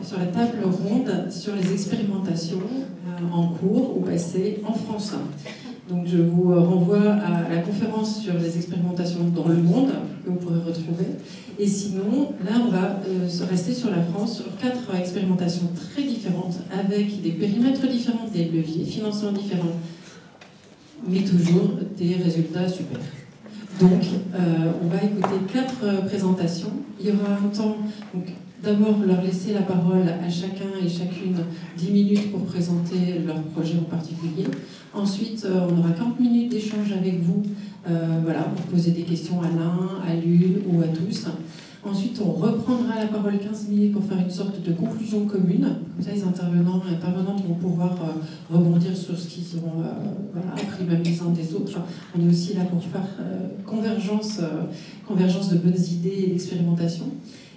sur la table ronde sur les expérimentations en cours ou passées en France. Donc je vous renvoie à la conférence sur les expérimentations dans le monde que vous pourrez retrouver. Et sinon, là, on va rester sur la France, sur 4 expérimentations très différentes, avec des périmètres différents, des leviers, financements différents, mais toujours des résultats super. Donc, on va écouter 4 présentations. Il y aura un temps, donc d'abord leur laisser la parole à chacun et chacune 10 minutes pour présenter leur projet en particulier. Ensuite, on aura 40 minutes d'échange avec vous, voilà, pour poser des questions à l'un, à l'une ou à tous. Ensuite, on reprendra la parole 15 minutes pour faire une sorte de conclusion commune. Comme ça, les intervenants et intervenantes vont pouvoir rebondir sur ce qu'ils ont voilà, appris même les uns des autres. On est aussi là pour faire convergence de bonnes idées et d'expérimentation.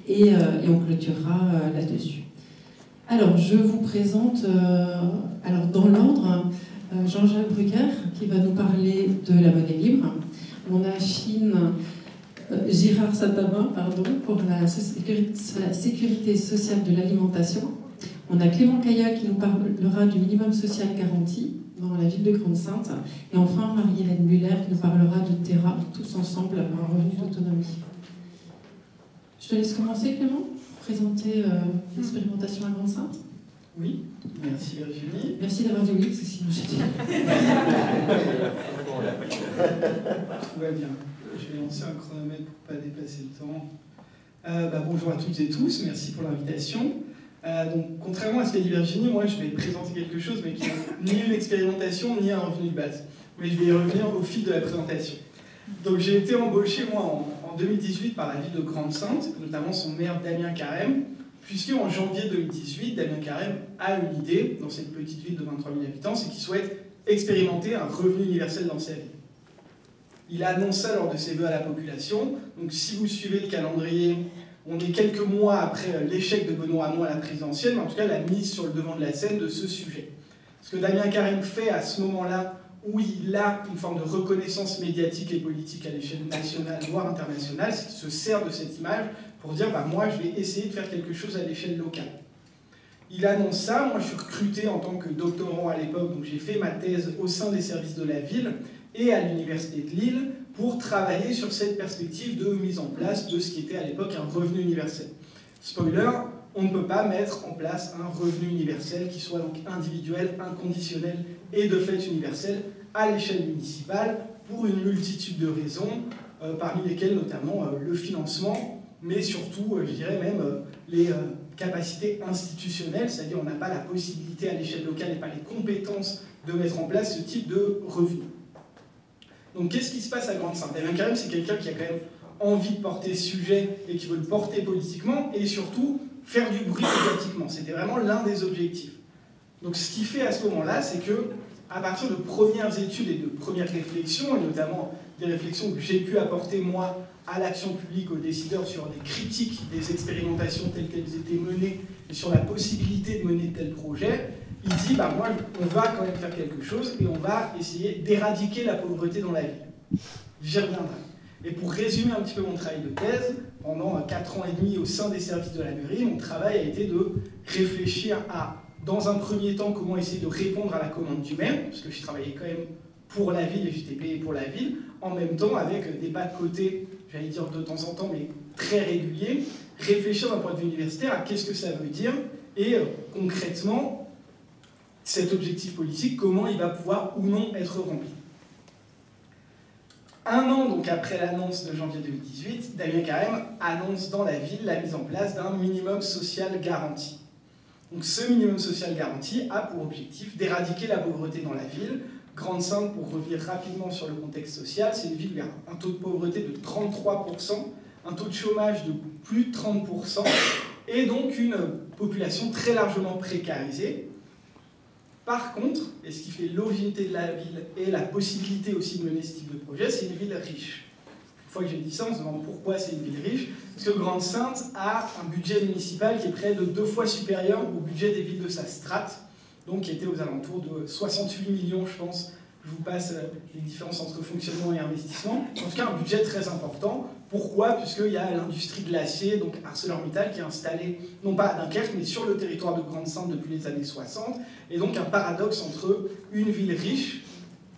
Et on clôturera là-dessus. Alors, je vous présente, alors dans l'ordre, Jean-Jacques Bruguère, qui va nous parler de la monnaie libre. On a Girard Satama, pour la sécurité sociale de l'alimentation. On a Clément Caillat qui nous parlera du minimum social garanti dans la ville de Grande-Synthe. Et enfin, Marie-Hélène Muller qui nous parlera de Terra, tous ensemble, un revenu d'autonomie. Je te laisse commencer, Clément, présenter l'expérimentation à Grande-Synthe. Oui, merci Virginie. Merci d'avoir dit oui, parce que sinon j'ai dit. Tout va bien. Je vais lancer un chronomètre pour ne pas dépasser le temps. Bonjour à toutes et tous, merci pour l'invitation. Donc, contrairement à ce qu'a dit Virginie, moi je vais présenter quelque chose, mais qui n'est ni une expérimentation, ni un revenu de base. Mais je vais y revenir au fil de la présentation. Donc j'ai été embauché, moi, en 2018 par la ville de Grande-Synthe, notamment son maire Damien Carême, puisque en janvier 2018, Damien Carême a une idée, dans cette petite ville de 23 000 habitants, c'est qu'il souhaite expérimenter un revenu universel dans sa ville. Il annonce ça lors de ses vœux à la population. Donc si vous suivez le calendrier, on est quelques mois après l'échec de Benoît Hamon à la présidentielle, mais en tout cas la mise sur le devant de la scène de ce sujet. Ce que Damien Carême fait à ce moment-là, où il a une forme de reconnaissance médiatique et politique à l'échelle nationale, voire internationale, c'est qu'il se sert de cette image pour dire moi je vais essayer de faire quelque chose à l'échelle locale. Il annonce ça, moi je suis recruté en tant que doctorant à l'époque, donc j'ai fait ma thèse au sein des services de la ville et à l'université de Lille pour travailler sur cette perspective de mise en place de ce qui était à l'époque un revenu universel. Spoiler, on ne peut pas mettre en place un revenu universel qui soit donc individuel, inconditionnel et de fait universel à l'échelle municipale pour une multitude de raisons, parmi lesquelles notamment le financement, mais surtout, je dirais même, les capacités institutionnelles, c'est-à-dire on n'a pas la possibilité à l'échelle locale et pas les compétences de mettre en place ce type de revenu. Donc qu'est-ce qui se passe à Grande-Synthe? Damien Carême, c'est quelqu'un qui a quand même envie de porter ce sujet et qui veut le porter politiquement et surtout faire du bruit médiatiquement. C'était vraiment l'un des objectifs. Donc ce qu'il fait à ce moment-là, c'est que à partir de premières études et de premières réflexions, et notamment des réflexions que j'ai pu apporter moi à l'action publique, aux décideurs sur des critiques des expérimentations telles qu'elles étaient menées et sur la possibilité de mener de tels projets, il dit moi on va quand même faire quelque chose et on va essayer d'éradiquer la pauvreté dans la ville. J'y reviendrai. Et pour résumer un petit peu mon travail de thèse, pendant 4 ans et demi au sein des services de la mairie, mon travail a été de réfléchir à, dans un premier temps, comment essayer de répondre à la commande du maire, parce que je travaillais quand même pour la ville et j'étais payé pour la ville, en même temps avec des pas de côté, j'allais dire de temps en temps, mais très réguliers, réfléchir d'un point de vue universitaire à qu'est-ce que ça veut dire et concrètement, cet objectif politique, comment il va pouvoir ou non être rempli. Un an donc après l'annonce de janvier 2018, Damien Carême annonce dans la ville la mise en place d'un minimum social garanti. Donc ce minimum social garanti a pour objectif d'éradiquer la pauvreté dans la ville. Grande-Synthe, pour revenir rapidement sur le contexte social, c'est une ville où il y a un taux de pauvreté de 33%, un taux de chômage de plus de 30%, et donc une population très largement précarisée. Par contre, et ce qui fait l'originalité de la ville et la possibilité aussi de mener ce type de projet, c'est une ville riche. Une fois que j'ai dit ça, on se demande pourquoi c'est une ville riche. Parce que Grande-Synthe a un budget municipal qui est près de 2 fois supérieur au budget des villes de sa strate, donc qui était aux alentours de 68 millions, je pense, je vous passe les différences entre fonctionnement et investissement. En tout cas, un budget très important. Pourquoi? Puisqu'il y a l'industrie de l'acier, donc ArcelorMittal, qui est installée, non pas à Dunkerque, mais sur le territoire de Grande-Synthe depuis les années 60. Et donc un paradoxe entre une ville riche,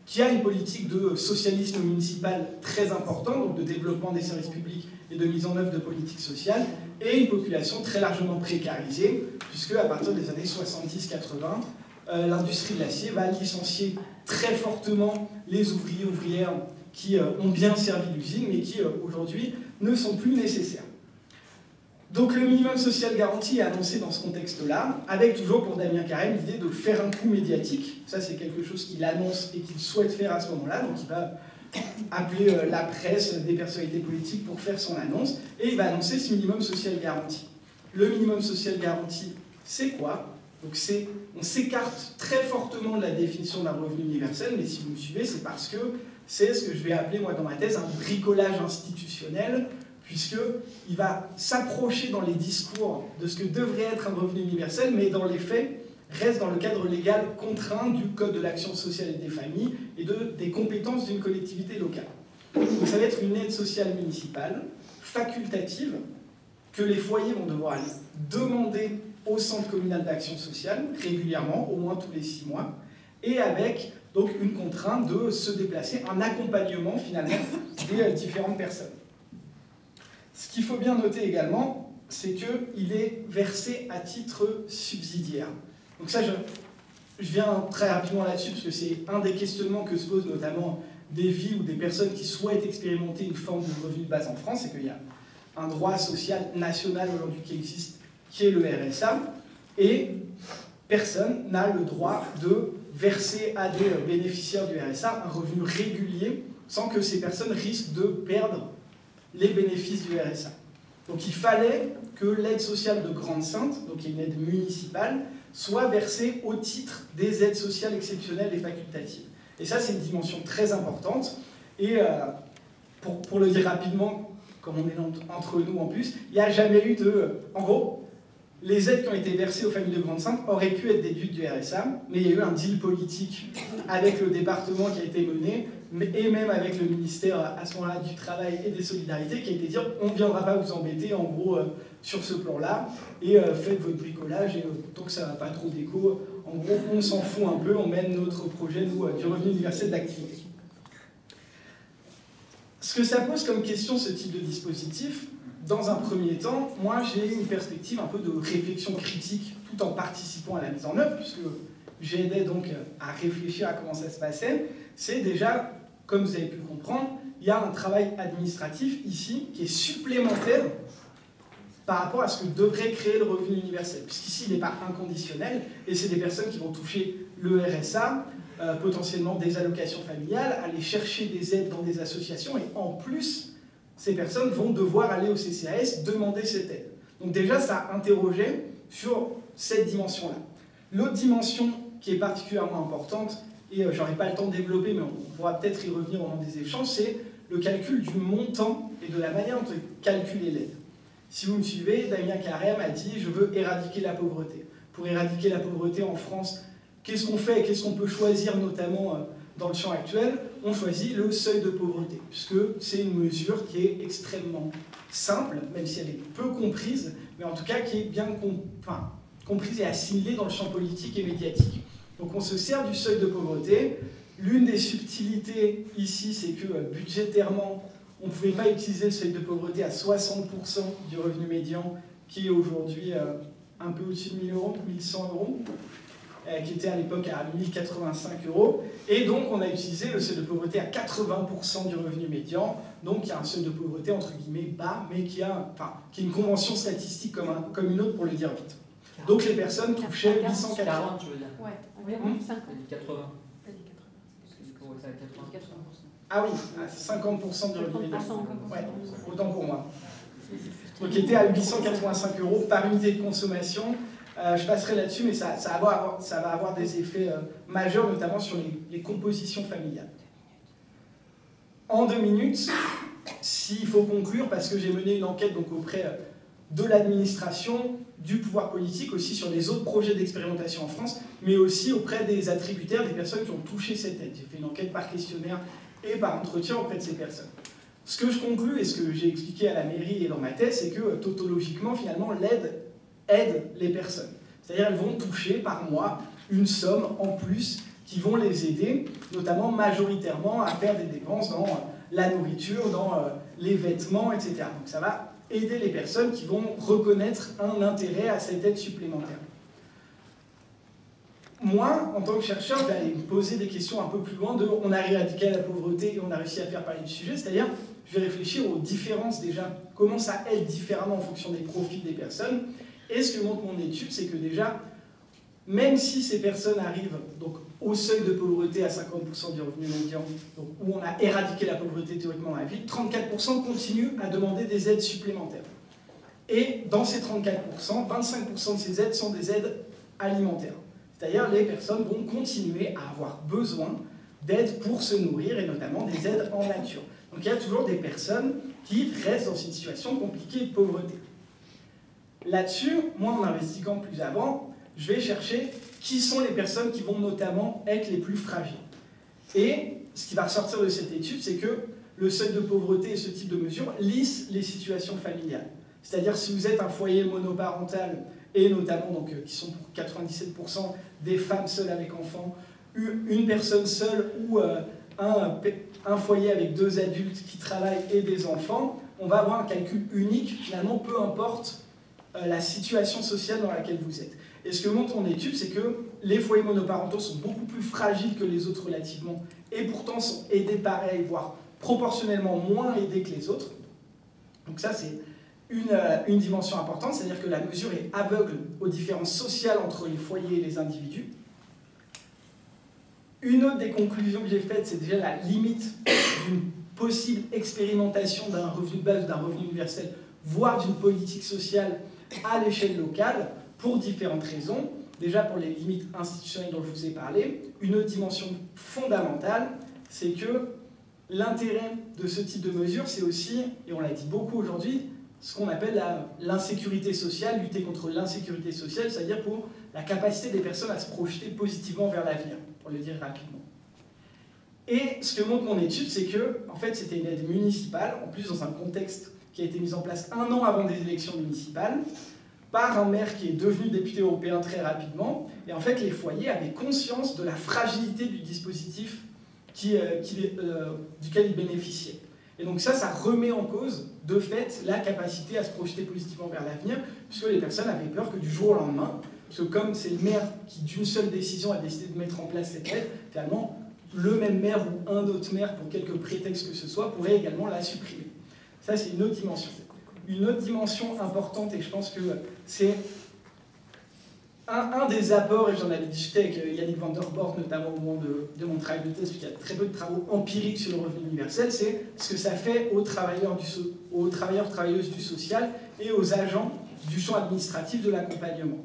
qui a une politique de socialisme municipal très importante, donc de développement des services publics et de mise en œuvre de politiques sociales, et une population très largement précarisée, puisque à partir des années 70-80, l'industrie de l'acier va licencier très fortement les ouvriers, ouvrières qui ont bien servi l'usine, mais qui aujourd'hui ne sont plus nécessaires. Donc le minimum social garanti est annoncé dans ce contexte-là, avec toujours pour Damien Carême l'idée de faire un coup médiatique. Ça, c'est quelque chose qu'il annonce et qu'il souhaite faire à ce moment-là. Donc il va appeler la presse, des personnalités politiques pour faire son annonce, et il va annoncer ce minimum social garanti. Le minimum social garanti, c'est quoi? Donc on s'écarte très fortement de la définition d'un revenu universel, mais si vous me suivez, c'est parce que c'est ce que je vais appeler, moi, dans ma thèse, un bricolage institutionnel, puisqu'il va s'approcher dans les discours de ce que devrait être un revenu universel, mais dans les faits, reste dans le cadre légal contraint du Code de l'action sociale et des familles et des compétences d'une collectivité locale. Donc ça va être une aide sociale municipale, facultative, que les foyers vont devoir aller demander au centre communal d'action sociale régulièrement, au moins tous les 6 mois, et avec donc une contrainte de se déplacer, un accompagnement finalement des différentes personnes. Ce qu'il faut bien noter également, c'est qu'il est versé à titre subsidiaire. Donc ça, je viens très rapidement là-dessus, parce que c'est un des questionnements que se posent notamment des villes ou des personnes qui souhaitent expérimenter une forme de revenu de base en France, c'est qu'il y a un droit social national aujourd'hui qui existe, qui est le RSA, et personne n'a le droit de verser à des bénéficiaires du RSA un revenu régulier sans que ces personnes risquent de perdre les bénéfices du RSA. Donc il fallait que l'aide sociale de Grande-Synthe, donc une aide municipale, soit versée au titre des aides sociales exceptionnelles et facultatives. Et ça, c'est une dimension très importante. Et pour le dire rapidement, comme on est entre nous en plus, il n'y a jamais eu de... En gros, les aides qui ont été versées aux familles de Grande-Synthe auraient pu être déduites du RSA, mais il y a eu un deal politique avec le département qui a été mené, et même avec le ministère à ce moment-là du Travail et des Solidarités, qui a été dire on ne viendra pas vous embêter en gros sur ce plan-là, et faites votre bricolage, et tant que ça n'a pas trop d'écho, en gros on s'en fout un peu, on mène notre projet nous, du revenu universel d'activité. Ce que ça pose comme question, ce type de dispositif, dans un premier temps, moi j'ai une perspective un peu de réflexion critique tout en participant à la mise en œuvre, puisque j'aidais donc à réfléchir à comment ça se passait. C'est déjà, comme vous avez pu le comprendre, il y a un travail administratif ici qui est supplémentaire par rapport à ce que devrait créer le revenu universel, puisqu'ici il n'est pas inconditionnel, et c'est des personnes qui vont toucher le RSA, potentiellement des allocations familiales, aller chercher des aides dans des associations, et en plus, ces personnes vont devoir aller au CCAS demander cette aide. Donc déjà, ça interrogeait sur cette dimension-là. L'autre dimension qui est particulièrement importante, et j'aurai pas le temps de développer, mais on pourra peut-être y revenir au moment des échanges, c'est le calcul du montant et de la manière dont on calcule l'aide. Si vous me suivez, Damien Carême a dit « je veux éradiquer la pauvreté ». Pour éradiquer la pauvreté en France, qu'est-ce qu'on fait et qu'est-ce qu'on peut choisir notamment dans le champ actuel? On choisit le seuil de pauvreté, puisque c'est une mesure qui est extrêmement simple, même si elle est peu comprise, mais en tout cas qui est bien comprise et assimilée dans le champ politique et médiatique. Donc on se sert du seuil de pauvreté. L'une des subtilités ici, c'est que budgétairement, on ne pouvait pas utiliser le seuil de pauvreté à 60% du revenu médian, qui est aujourd'hui un peu au-dessus de 1 000 euros, 1 100 euros. Qui était à l'époque à 1085 euros. Et donc, on a utilisé le seuil de pauvreté à 80% du revenu médian. Donc, il y a un seuil de pauvreté, entre guillemets, bas, mais qui a une convention statistique comme une autre, pour le dire vite. Donc, les personnes touchaient 880. 40, je veux dire. Ouais, 50. Elle dit 80. Elle dit 80. Parce que 80. Ah oui, à 50% du revenu médian. 50%. Ouais, autant pour moi. Donc, il était à 885 euros par unité de consommation. Je passerai là-dessus, mais ça va avoir des effets majeurs, notamment sur les compositions familiales. En 2 minutes, s'il faut conclure, parce que j'ai mené une enquête donc, auprès de l'administration, du pouvoir politique aussi sur les autres projets d'expérimentation en France, mais aussi auprès des attributaires, des personnes qui ont touché cette aide. J'ai fait une enquête par questionnaire et par entretien auprès de ces personnes. Ce que je conclus et ce que j'ai expliqué à la mairie et dans ma thèse, c'est que tautologiquement, finalement, l'aide aide les personnes. C'est-à-dire qu'elles vont toucher par mois une somme en plus qui vont les aider, notamment majoritairement à faire des dépenses dans la nourriture, dans les vêtements, etc. Donc ça va aider les personnes qui vont reconnaître un intérêt à cette aide supplémentaire. Moi, en tant que chercheur, je vais aller me poser des questions un peu plus loin de on a éradiqué la pauvreté et on a réussi à faire parler du sujet, c'est-à-dire je vais réfléchir aux différences déjà, comment ça aide différemment en fonction des profils des personnes. Et ce que montre mon étude, c'est que déjà, même si ces personnes arrivent donc, au seuil de pauvreté à 50% du revenu médian, donc, où on a éradiqué la pauvreté théoriquement dans la vie, 34% continuent à demander des aides supplémentaires. Et dans ces 34%, 25% de ces aides sont des aides alimentaires. C'est-à-dire les personnes vont continuer à avoir besoin d'aides pour se nourrir et notamment des aides en nature. Donc il y a toujours des personnes qui restent dans une situation compliquée de pauvreté. Là-dessus, moi en investiguant plus avant, je vais chercher qui sont les personnes qui vont notamment être les plus fragiles. Et ce qui va ressortir de cette étude, c'est que le seuil de pauvreté et ce type de mesures lissent les situations familiales. C'est-à-dire si vous êtes un foyer monoparental, et notamment donc, qui sont pour 97% des femmes seules avec enfants, une personne seule ou un foyer avec 2 adultes qui travaillent et des enfants, on va avoir un calcul unique, finalement, peu importe la situation sociale dans laquelle vous êtes. Et ce que montre mon étude, c'est que les foyers monoparentaux sont beaucoup plus fragiles que les autres relativement, et pourtant sont aidés pareil, voire proportionnellement moins aidés que les autres. Donc ça, c'est une dimension importante, c'est-à-dire que la mesure est aveugle aux différences sociales entre les foyers et les individus. Une autre des conclusions que j'ai faites, c'est déjà la limite d'une possible expérimentation d'un revenu de base, d'un revenu universel, voire d'une politique sociale à l'échelle locale, pour différentes raisons. Déjà pour les limites institutionnelles dont je vous ai parlé. Une autre dimension fondamentale, c'est que l'intérêt de ce type de mesure, c'est aussi, et on l'a dit beaucoup aujourd'hui, ce qu'on appelle l'insécurité sociale, lutter contre l'insécurité sociale, c'est-à-dire pour la capacité des personnes à se projeter positivement vers l'avenir, pour le dire rapidement. Et ce que montre mon étude, c'est que, en fait, c'était une aide municipale, en plus dans un contexte qui a été mis en place 1 an avant des élections municipales, par un maire qui est devenu député européen très rapidement, et en fait, les foyers avaient conscience de la fragilité du dispositif duquel ils bénéficiaient. Et donc ça remet en cause, de fait, la capacité à se projeter positivement vers l'avenir, puisque les personnes avaient peur que du jour au lendemain, parce que comme c'est le maire qui, d'une seule décision, a décidé de mettre en place cette aide, finalement, le même maire ou un autre maire, pour quelque prétexte que ce soit, pourrait également la supprimer. Ça, c'est une autre dimension. Une autre dimension importante, et je pense que c'est un des apports, et j'en avais discuté avec Yannick van der Bort, notamment au moment de mon travail de thèse, puisqu'il y a très peu de travaux empiriques sur le revenu universel, c'est ce que ça fait aux travailleurs, travailleuses du social et aux agents du champ administratif de l'accompagnement.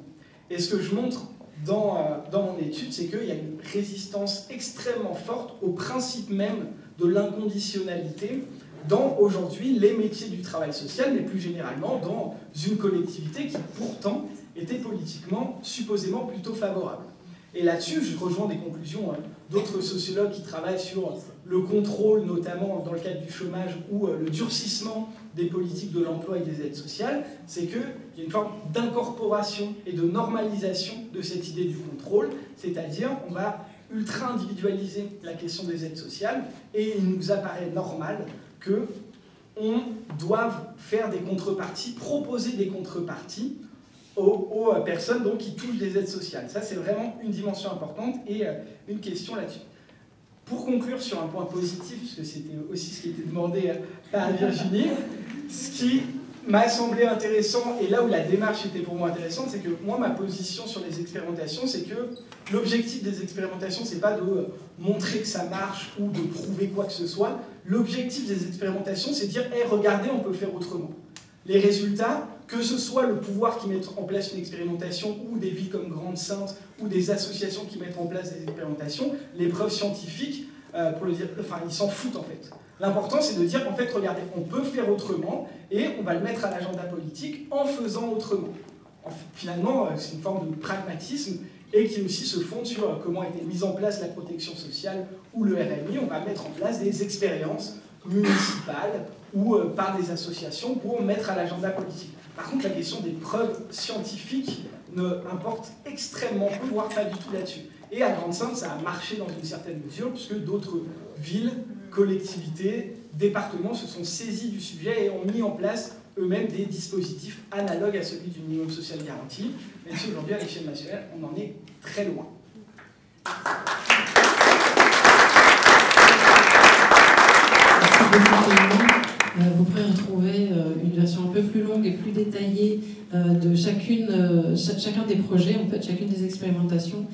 Et ce que je montre dans mon étude, c'est qu'il y a une résistance extrêmement forte au principe même de l'inconditionnalité dans, aujourd'hui, les métiers du travail social, mais plus généralement dans une collectivité qui, pourtant, était politiquement, supposément, plutôt favorable. Et là-dessus, je rejoins des conclusions d'autres sociologues qui travaillent sur le contrôle, notamment dans le cadre du chômage, ou le durcissement des politiques de l'emploi et des aides sociales, c'est qu'il y a une forme d'incorporation et de normalisation de cette idée du contrôle, c'est-à-dire on va ultra-individualiser la question des aides sociales, et il nous apparaît normal qu'on doive faire des contreparties, proposer des contreparties aux personnes donc, qui touchent des aides sociales. Ça, c'est vraiment une dimension importante et une question là-dessus. Pour conclure sur un point positif, puisque c'était aussi ce qui était demandé par Virginie, ce qui m'a semblé intéressant, et là où la démarche était pour moi intéressante, c'est que moi, ma position sur les expérimentations, c'est que l'objectif des expérimentations, c'est pas de montrer que ça marche ou de prouver quoi que ce soit. L'objectif des expérimentations, c'est de dire hey, « regardez, on peut le faire autrement ». Les résultats, que ce soit le pouvoir qui met en place une expérimentation, ou des villes comme Grande-Sainte, ou des associations qui mettent en place des expérimentations, les preuves scientifiques, pour le dire, enfin, ils s'en foutent en fait. L'important, c'est de dire, en fait, regardez, on peut faire autrement, et on va le mettre à l'agenda politique en faisant autrement. finalement, c'est une forme de pragmatisme et qui aussi se fonde sur comment a été mise en place la protection sociale ou le RMI. On va mettre en place des expériences municipales ou par des associations pour mettre à l'agenda politique. Par contre, la question des preuves scientifiques importe extrêmement peu, voire pas du tout là-dessus. Et à Grande-Synthe, ça a marché dans une certaine mesure, puisque d'autres villes, collectivités, départements se sont saisis du sujet et ont mis en place eux-mêmes des dispositifs analogues à celui du minimum social garanti, même si aujourd'hui, à l'échelle nationale, on en est très loin. Merci beaucoup. Vous pourrez retrouver une version un peu plus longue et plus détaillée de chacun des projets, en fait, chacune des expérimentations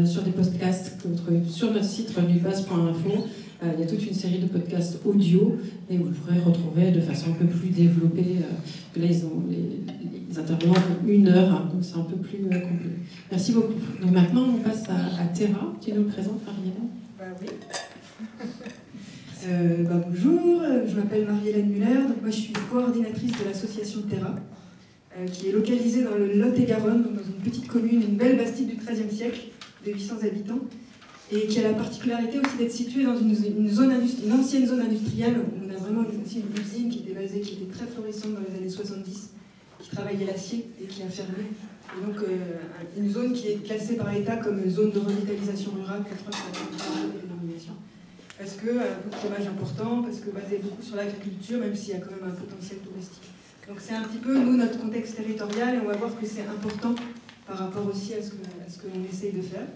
sur des podcasts que vous trouvez sur notre site renubase.info. Il y a toute une série de podcasts audio et vous pourrez retrouver de façon un peu plus développée. Là, les intervenants ont 1 heure, hein, donc c'est un peu plus complet. Merci beaucoup. Donc maintenant, on passe à Terra. Tu nous présentes, Marie-Hélène ? Oui. Bonjour, je m'appelle Marie-Hélène Muller. Donc moi, je suis coordinatrice de l'association Terra, qui est localisée dans le Lot-et-Garonne, dans une petite commune, une belle bastide du XIIIe siècle, de 800 habitants, et qui a la particularité aussi d'être située dans une ancienne zone industrielle, où on a vraiment aussi une usine qui était très florissante dans les années 70, qui travaillait l'acier et qui a fermé. Et donc une zone qui est classée par l'État comme zone de revitalisation rurale, 80% de dénomination. Parce que un chômage important, parce que basé beaucoup sur l'agriculture, même s'il y a quand même un potentiel touristique. Donc c'est un petit peu, nous, notre contexte territorial, et on va voir que c'est important par rapport aussi à ce que l'on essaye de faire.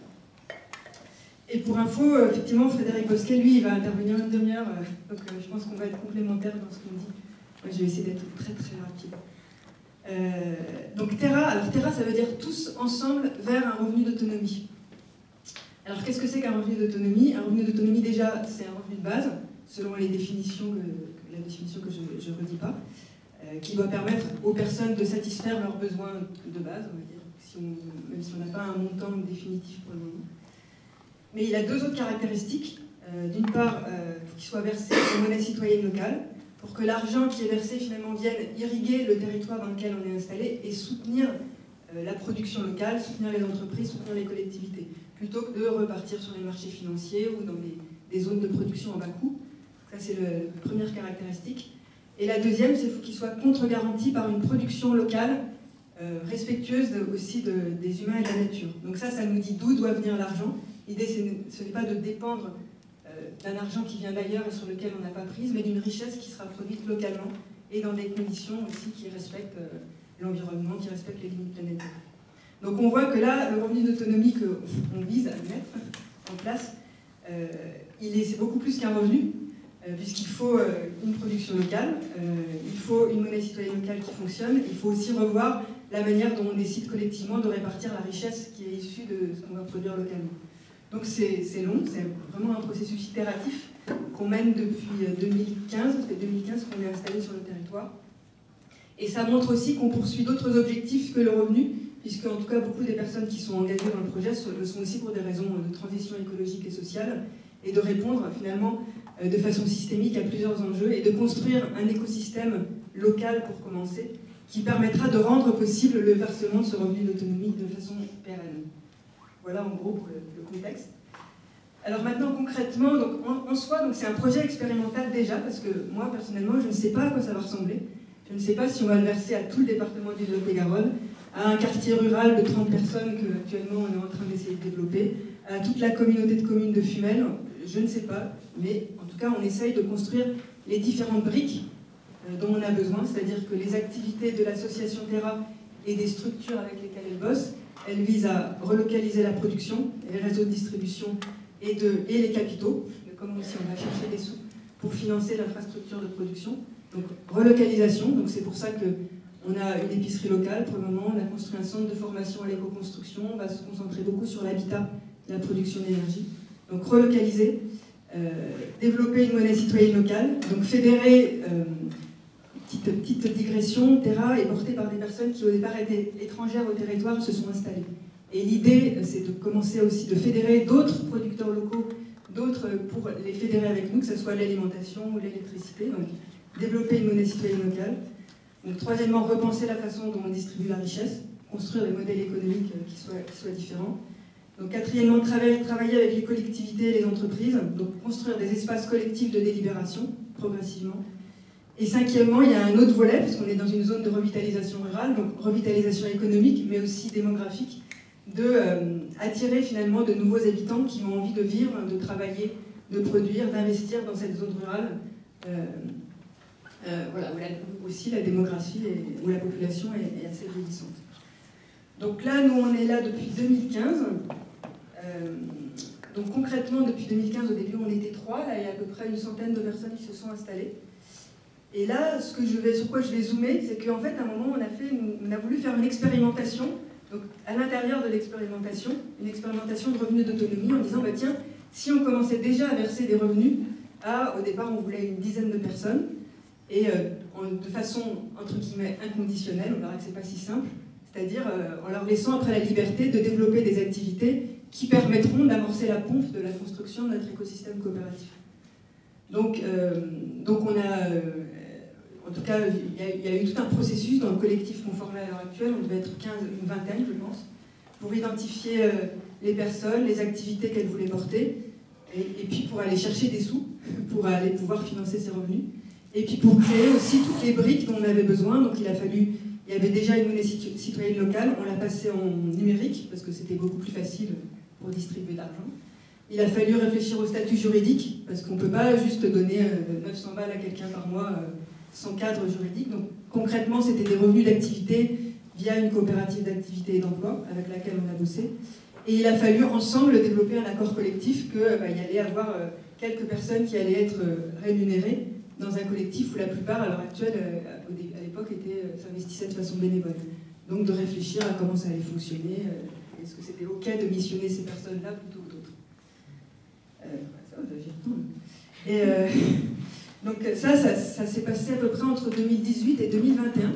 Et pour info, effectivement, Frédéric Bosquet, lui, il va intervenir une demi-heure, donc je pense qu'on va être complémentaires dans ce qu'on dit. Moi, je vais essayer d'être très très rapide. Donc Terra, ça veut dire tous ensemble vers un revenu d'autonomie. Alors qu'est-ce que c'est qu'un revenu d'autonomie ? Un revenu d'autonomie, déjà, c'est un revenu de base, selon la définition que je ne redis pas, qui doit permettre aux personnes de satisfaire leurs besoins de base, on va dire, même si on n'a pas un montant définitif pour le moment. Mais il a 2 autres caractéristiques. D'une part, il faut qu'il soit versé en monnaie citoyenne locale, pour que l'argent qui est versé finalement vienne irriguer le territoire dans lequel on est installé et soutenir la production locale, soutenir les entreprises, soutenir les collectivités, plutôt que de repartir sur les marchés financiers ou dans des zones de production à bas coût. Ça, c'est la première caractéristique. Et la deuxième, c'est qu'il soit contre-garanti par une production locale respectueuse aussi des humains et de la nature. Donc ça nous dit d'où doit venir l'argent. L'idée, ce n'est pas de dépendre d'un argent qui vient d'ailleurs et sur lequel on n'a pas prise, mais d'une richesse qui sera produite localement et dans des conditions aussi qui respectent l'environnement, qui respectent les limites planétaires. Donc on voit que là, le revenu d'autonomie qu'on vise à mettre en place, c'est beaucoup plus qu'un revenu, puisqu'il faut une production locale, il faut une monnaie citoyenne locale qui fonctionne, il faut aussi revoir la manière dont on décide collectivement de répartir la richesse qui est issue de ce qu'on va produire localement. Donc c'est long, c'est vraiment un processus itératif qu'on mène depuis 2015, ça fait 2015 qu'on est installé sur le territoire. Et ça montre aussi qu'on poursuit d'autres objectifs que le revenu, puisque en tout cas beaucoup des personnes qui sont engagées dans le projet le sont aussi pour des raisons de transition écologique et sociale, et de répondre finalement de façon systémique à plusieurs enjeux, et de construire un écosystème local pour commencer, qui permettra de rendre possible le versement de ce revenu d'autonomie de façon pérenne. Voilà en gros pour le contexte. Alors maintenant concrètement, donc, en soi, c'est un projet expérimental déjà, parce que moi personnellement je ne sais pas à quoi ça va ressembler. Je ne sais pas si on va le verser à tout le département du Lot-et-Garonne, à un quartier rural de 30 personnes que actuellement on est en train d'essayer de développer, à toute la communauté de communes de Fumel, je ne sais pas, mais en tout cas on essaye de construire les différentes briques dont on a besoin, c'est-à-dire que les activités de l'association Terra et des structures avec lesquelles elle bosse, elles visent à relocaliser la production, les réseaux de distribution et les capitaux, comme aussi on va chercher des sous pour financer l'infrastructure de production. Donc relocalisation, donc c'est pour ça qu'on a une épicerie locale pour le moment, on a construit un centre de formation à l'éco-construction, on va se concentrer beaucoup sur l'habitat et la production d'énergie. Donc relocaliser, développer une monnaie citoyenne locale, donc fédérer, petite digression, Terra est portée par des personnes qui au départ étaient étrangères au territoire, se sont installées. Et l'idée, c'est de commencer aussi de fédérer d'autres producteurs locaux, d'autres pour les fédérer avec nous, que ce soit l'alimentation ou l'électricité. Donc développer une monnaie citoyenne locale. Donc troisièmement, repenser la façon dont on distribue la richesse, construire des modèles économiques qui soient différents. Donc quatrièmement, travailler avec les collectivités et les entreprises, donc construire des espaces collectifs de délibération, progressivement. Et cinquièmement, il y a un autre volet, puisqu'on est dans une zone de revitalisation rurale, donc revitalisation économique, mais aussi démographique, attirer finalement de nouveaux habitants qui ont envie de vivre, de travailler, de produire, d'investir dans cette zone rurale, voilà, où aussi la démographie, où la population est assez vieillissante. Donc là, nous, on est là depuis 2015. Donc concrètement, depuis 2015, au début, on était 3. Là, il y a à peu près une centaine de personnes qui se sont installées. Et là, sur quoi je vais zoomer, c'est qu'en fait, à un moment, on a voulu faire une expérimentation. Donc, à l'intérieur de l'expérimentation, une expérimentation de revenus d'autonomie, en disant, bah, tiens, si on commençait déjà à verser des revenus, au départ, on voulait une dizaine de personnes, et de façon, entre guillemets, inconditionnelle, on verra que c'est pas si simple, c'est-à-dire en leur laissant après la liberté de développer des activités qui permettront d'amorcer la pompe de la construction de notre écosystème coopératif. Donc on a, en tout cas, il y a eu tout un processus dans le collectif conformé à l'heure actuelle, on devait être une vingtaine, je pense, pour identifier les personnes, les activités qu'elles voulaient porter, et puis pour aller chercher des sous, pour aller pouvoir financer ces revenus, et puis pour créer aussi toutes les briques dont on avait besoin. Donc il y avait déjà une monnaie citoyenne locale, on l'a passée en numérique, parce que c'était beaucoup plus facile pour distribuer de l'argent. Il a fallu réfléchir au statut juridique, parce qu'on ne peut pas juste donner 900 balles à quelqu'un par mois sans cadre juridique. Donc concrètement, c'était des revenus d'activité via une coopérative d'activité et d'emploi avec laquelle on a bossé. Et il a fallu ensemble développer un accord collectif qu'il allait avoir quelques personnes qui allaient être rémunérées dans un collectif où la plupart, à l'heure actuelle, à l'époque, s'investissaient de façon bénévole. Donc de réfléchir à comment ça allait fonctionner, est-ce que c'était OK de missionner ces personnes-là plutôt que d'autres. Donc ça s'est passé à peu près entre 2018 et 2021.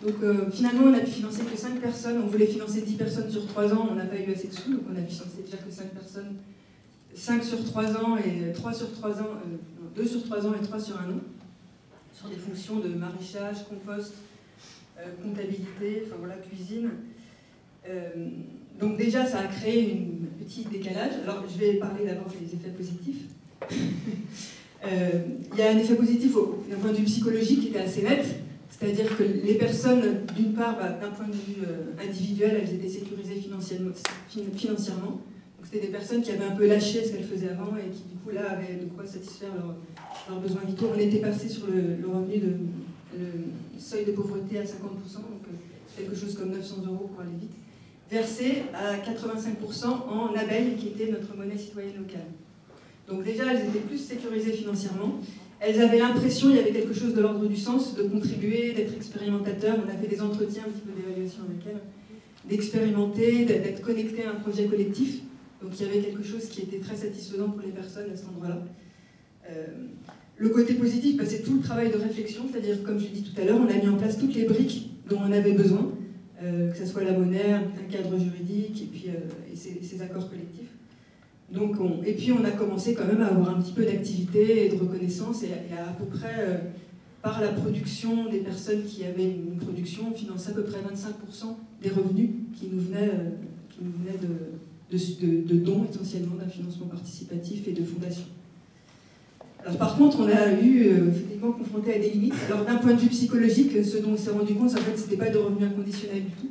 Donc finalement, on n'a pu financer que 5 personnes. On voulait financer 10 personnes sur 3 ans, on n'a pas eu assez de sous, donc on a financé déjà que 5 personnes, 5 sur 3 ans et 3 sur 3 ans, 2 sur 3 ans et 3 sur 1 an, sur des fonctions de maraîchage, compost, comptabilité, enfin voilà, cuisine. Donc déjà, ça a créé un petit décalage. Alors, je vais parler d'abord des effets positifs. Il y a un effet positif d'un point de vue psychologique qui était assez net, c'est-à-dire que les personnes, d'une part, d'un point de vue individuel, elles étaient sécurisées financièrement. Donc c'était des personnes qui avaient un peu lâché ce qu'elles faisaient avant et qui, du coup, là, avaient de quoi satisfaire leurs besoins vitaux. On était passé sur le revenu le seuil de pauvreté à 50%, donc quelque chose comme 900 € pour aller vite, versé à 85% en abeilles, qui était notre monnaie citoyenne locale. Donc déjà, elles étaient plus sécurisées financièrement. Elles avaient l'impression, il y avait quelque chose de l'ordre du sens, de contribuer, d'être expérimentateurs. On a fait des entretiens, un petit peu d'évaluation avec elles, d'expérimenter, d'être connectées à un projet collectif. Donc il y avait quelque chose qui était très satisfaisant pour les personnes à cet endroit-là. Le côté positif, c'est tout le travail de réflexion, c'est-à-dire, comme je l'ai dit tout à l'heure, on a mis en place toutes les briques dont on avait besoin, que ce soit la monnaie, un cadre juridique, et puis ces accords collectifs. Donc et puis on a commencé quand même à avoir un petit peu d'activité et de reconnaissance, et à peu près, par la production des personnes qui avaient une production, on finançait à peu près 25% des revenus qui nous venaient de dons, essentiellement d'un financement participatif et de fondations. Alors par contre, on a eu effectivement confronté à des limites. Alors d'un point de vue psychologique, ce dont on s'est rendu compte, en fait, c'était pas de revenus inconditionnels du tout.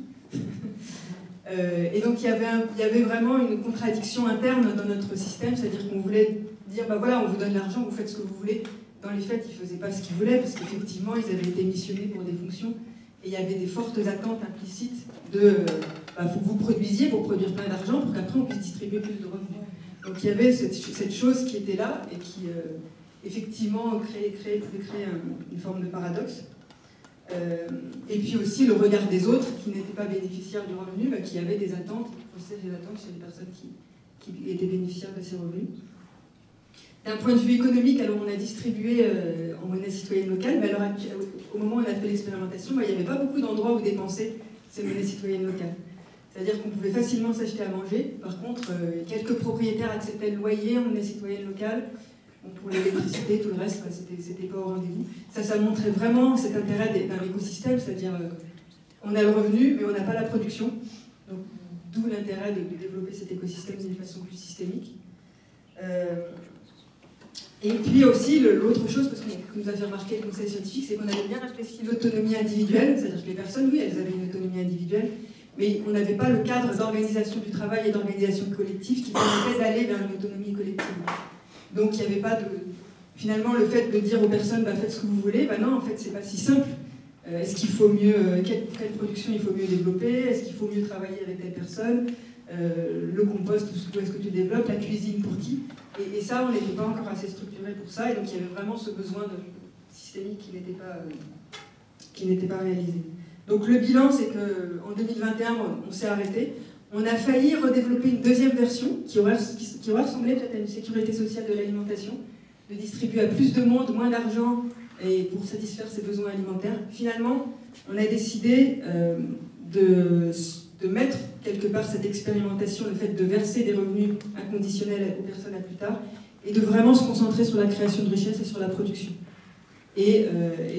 Et donc il y avait vraiment une contradiction interne dans notre système, c'est-à-dire qu'on voulait dire, voilà, on vous donne l'argent, vous faites ce que vous voulez. Dans les faits, ils ne faisaient pas ce qu'ils voulaient, parce qu'effectivement, ils avaient été missionnés pour des fonctions, et il y avait des fortes attentes implicites de, faut que vous produisiez pour produire plein d'argent, pour qu'après on puisse distribuer plus de revenus. Donc il y avait cette chose qui était là, et qui, effectivement, pouvait créer une forme de paradoxe. Et puis aussi le regard des autres qui n'étaient pas bénéficiaires du revenu, qui avaient des attentes, qui possèdent des attentes chez les personnes qui étaient bénéficiaires de ces revenus. D'un point de vue économique, alors on a distribué en monnaie citoyenne locale, mais alors au moment où on a fait l'expérimentation, il n'y avait pas beaucoup d'endroits où dépenser ces monnaies citoyennes locales. C'est-à-dire qu'on pouvait facilement s'acheter à manger. Par contre, quelques propriétaires acceptaient le loyer en monnaie citoyenne locale. Pour l'électricité, tout le reste, c'était pas au rendez-vous. Ça montrait vraiment cet intérêt d'un écosystème, c'est-à-dire On a le revenu, mais on n'a pas la production. Donc, d'où l'intérêt de développer cet écosystème d'une façon plus systémique. Et puis aussi, l'autre chose, parce que nous a fait remarquer le conseil scientifique, c'est qu'on avait bien réfléchi l'autonomie individuelle, c'est-à-dire que les personnes, oui, elles avaient une autonomie individuelle, mais on n'avait pas le cadre d'organisation du travail et d'organisation collective qui permettait d'aller vers une autonomie collective. Donc il n'y avait pas de... Finalement, le fait de dire aux personnes, bah, faites ce que vous voulez, bah non, en fait, c'est pas si simple. Est-ce qu'il faut mieux... quelle production il faut mieux développer? Est-ce qu'il faut mieux travailler avec telle personne? Le compost, où est-ce que tu développes? La cuisine, pour qui? Et ça, on n'était pas encore assez structuré pour ça, et donc il y avait vraiment ce besoin systémique qui n'était pas réalisé. Donc le bilan, c'est qu'en 2021, on s'est arrêté. On a failli redévelopper une deuxième version qui aurait ressemblé peut-être à une sécurité sociale de l'alimentation, de distribuer à plus de monde, moins d'argent, et pour satisfaire ses besoins alimentaires. Finalement, on a décidé de mettre quelque part cette expérimentation, le fait de verser des revenus inconditionnels aux personnes à plus tard, et de vraiment se concentrer sur la création de richesse et sur la production. Et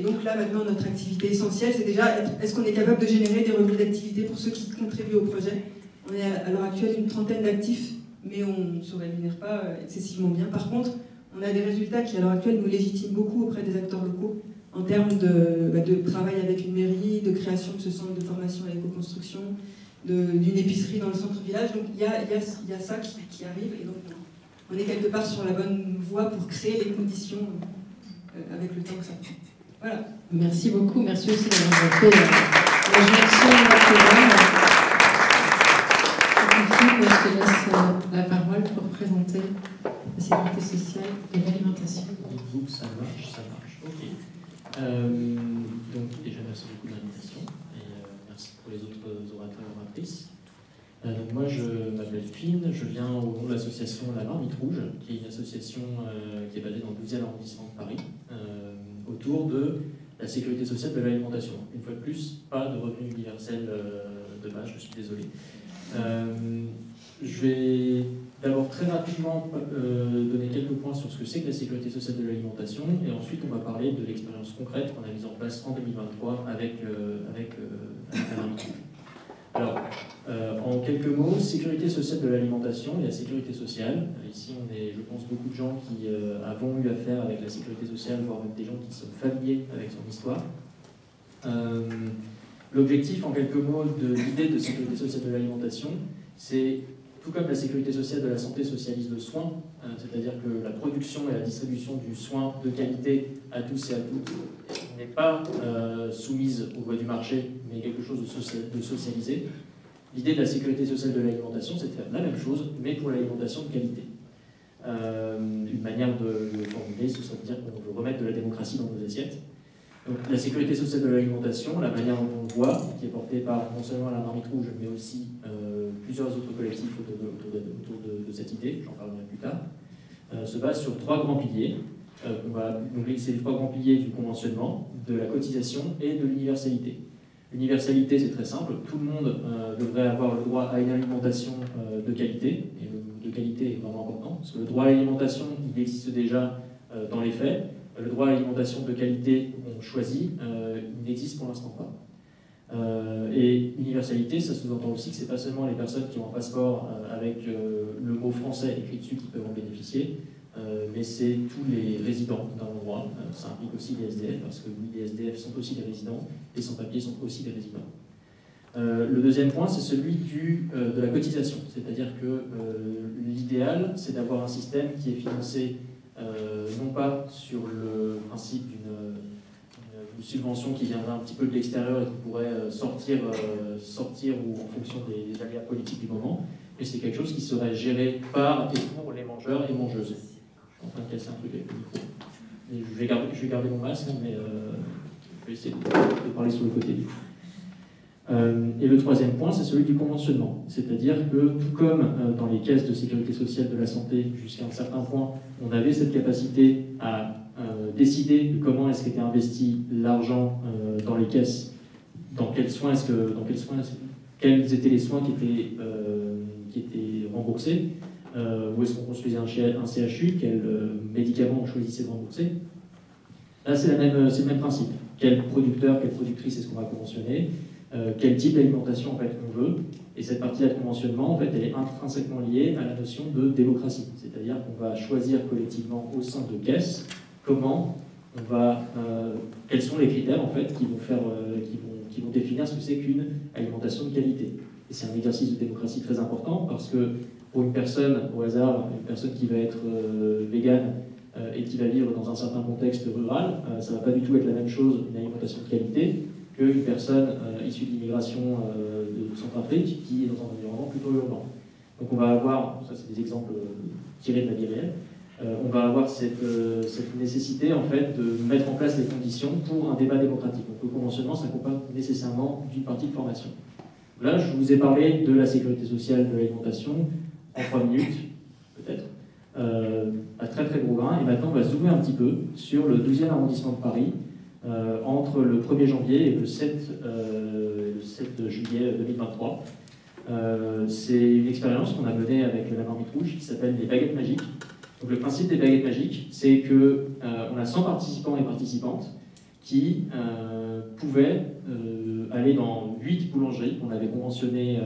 donc là, maintenant, notre activité essentielle, c'est déjà, est-ce qu'on est capable de générer des revenus d'activité pour ceux qui contribuent au projet? On est à l'heure actuelle une trentaine d'actifs, mais on ne se rémunère pas excessivement bien. Par contre, on a des résultats qui, à l'heure actuelle, nous légitiment beaucoup auprès des acteurs locaux, en termes de travail avec une mairie, de création de ce centre de formation à l'éco-construction, d'une épicerie dans le centre-village. Donc il y a ça qui arrive, et donc on est quelque part sur la bonne voie pour créer les conditions avec le temps que ça prend. Voilà. Merci beaucoup, merci aussi d'avoir fait la jonction de votre programme. Je te laisse la parole pour présenter la sécurité sociale et l'alimentation. Ça marche, ok. Donc déjà merci beaucoup de l'invitation et merci pour les autres orateurs et oratrices. Donc moi je m'appelle Finn, je viens au nom de l'association La Marmite Rouge, qui est une association qui est basée dans le 12e arrondissement de Paris, autour de la sécurité sociale de l'alimentation. Une fois de plus, pas de revenu universel de base, je suis désolé. Je vais d'abord très rapidement donner quelques points sur ce que c'est que la sécurité sociale de l'alimentation, et ensuite on va parler de l'expérience concrète qu'on a mise en place en 2023 avec La Marmite Rouge. Alors, en quelques mots, sécurité sociale de l'alimentation et la sécurité sociale. Ici, on est, je pense, beaucoup de gens qui avons eu affaire avec la sécurité sociale, voire même des gens qui sont familiers avec son histoire. L'objectif, en quelques mots, de l'idée de sécurité sociale de l'alimentation, c'est, tout comme la sécurité sociale de la santé socialise le soin, c'est-à-dire que la production et la distribution du soin de qualité à tous et à toutes n'est pas soumise aux lois du marché, mais quelque chose de socialisé. L'idée de la sécurité sociale de l'alimentation, c'est de faire la même chose, mais pour l'alimentation de qualité. Une manière de le formuler, ce serait de dire qu'on veut remettre de la démocratie dans nos assiettes. Donc, la sécurité sociale de l'alimentation, la manière dont on le voit, qui est portée par non seulement La Marmite Rouge, mais aussi plusieurs autres collectifs autour de cette idée, j'en parlerai plus tard, se base sur trois grands piliers. Donc, c'est les trois grands piliers du conventionnement, de la cotisation et de l'universalité. L'universalité, c'est très simple, tout le monde devrait avoir le droit à une alimentation de qualité, et le mot de qualité est vraiment important, parce que le droit à l'alimentation, il existe déjà dans les faits. Le droit à l'alimentation de qualité qu'on choisit, il n'existe pour l'instant pas. Et l'universalité, ça sous-entend aussi que ce n'est pas seulement les personnes qui ont un passeport avec le mot français écrit dessus qui peuvent en bénéficier, mais c'est tous les résidents d'un endroit. Ça implique aussi les SDF, parce que oui, les SDF sont aussi des résidents, les sans-papiers sont aussi des résidents. Le deuxième point, c'est celui de la cotisation, c'est-à-dire que l'idéal, c'est d'avoir un système qui est financé non pas sur le principe d'une subvention qui viendrait un petit peu de l'extérieur et qui pourrait sortir ou en fonction des aléas politiques du moment, mais c'est quelque chose qui serait géré par et pour les mangeurs et mangeuses. Je suis en train de casser un truc avec le micro. Et je vais garder mon masque, mais je vais essayer de parler sur le côté du coup. Et le troisième point, c'est celui du conventionnement. C'est-à-dire que, tout comme dans les caisses de sécurité sociale de la santé, jusqu'à un certain point, on avait cette capacité à décider de comment est-ce qu'était investi l'argent dans les caisses, quels étaient les soins qui étaient remboursés, où est-ce qu'on construisait un CHU, quels médicaments on choisissait de rembourser. Là, c'est le même principe. Quel producteur, quelle productrice est-ce qu'on va conventionner? quel type d'alimentation en fait, on veut. Et cette partie-là de conventionnement, en fait, elle est intrinsèquement liée à la notion de démocratie. C'est-à-dire qu'on va choisir collectivement au sein de caisses comment on va, quels sont les critères en fait, qui vont définir ce que c'est qu'une alimentation de qualité. Et c'est un exercice de démocratie très important parce que pour une personne, au hasard, une personne qui va être végane et qui va vivre dans un certain contexte rural, ça ne va pas du tout être la même chose, une alimentation de qualité, qu'une personne issue de l'immigration de Centrafrique qui est dans un environnement plutôt urbain. Donc on va avoir, ça c'est des exemples tirés de la vie réelle, on va avoir cette nécessité en fait de mettre en place les conditions pour un débat démocratique. Donc le conventionnement s'accompagne nécessairement d'une partie de formation. Là, je vous ai parlé de la sécurité sociale de l'alimentation en 3 minutes, peut-être, à très très gros grain. Et maintenant, on va zoomer un petit peu sur le 12e arrondissement de Paris, entre le 1er janvier et le 7 juillet 2023. C'est une expérience qu'on a menée avec la Marmite Rouge qui s'appelle les baguettes magiques. Donc, le principe des baguettes magiques, c'est qu'on a 100 participants et participantes qui pouvaient aller dans 8 boulangeries qu'on avait conventionnées,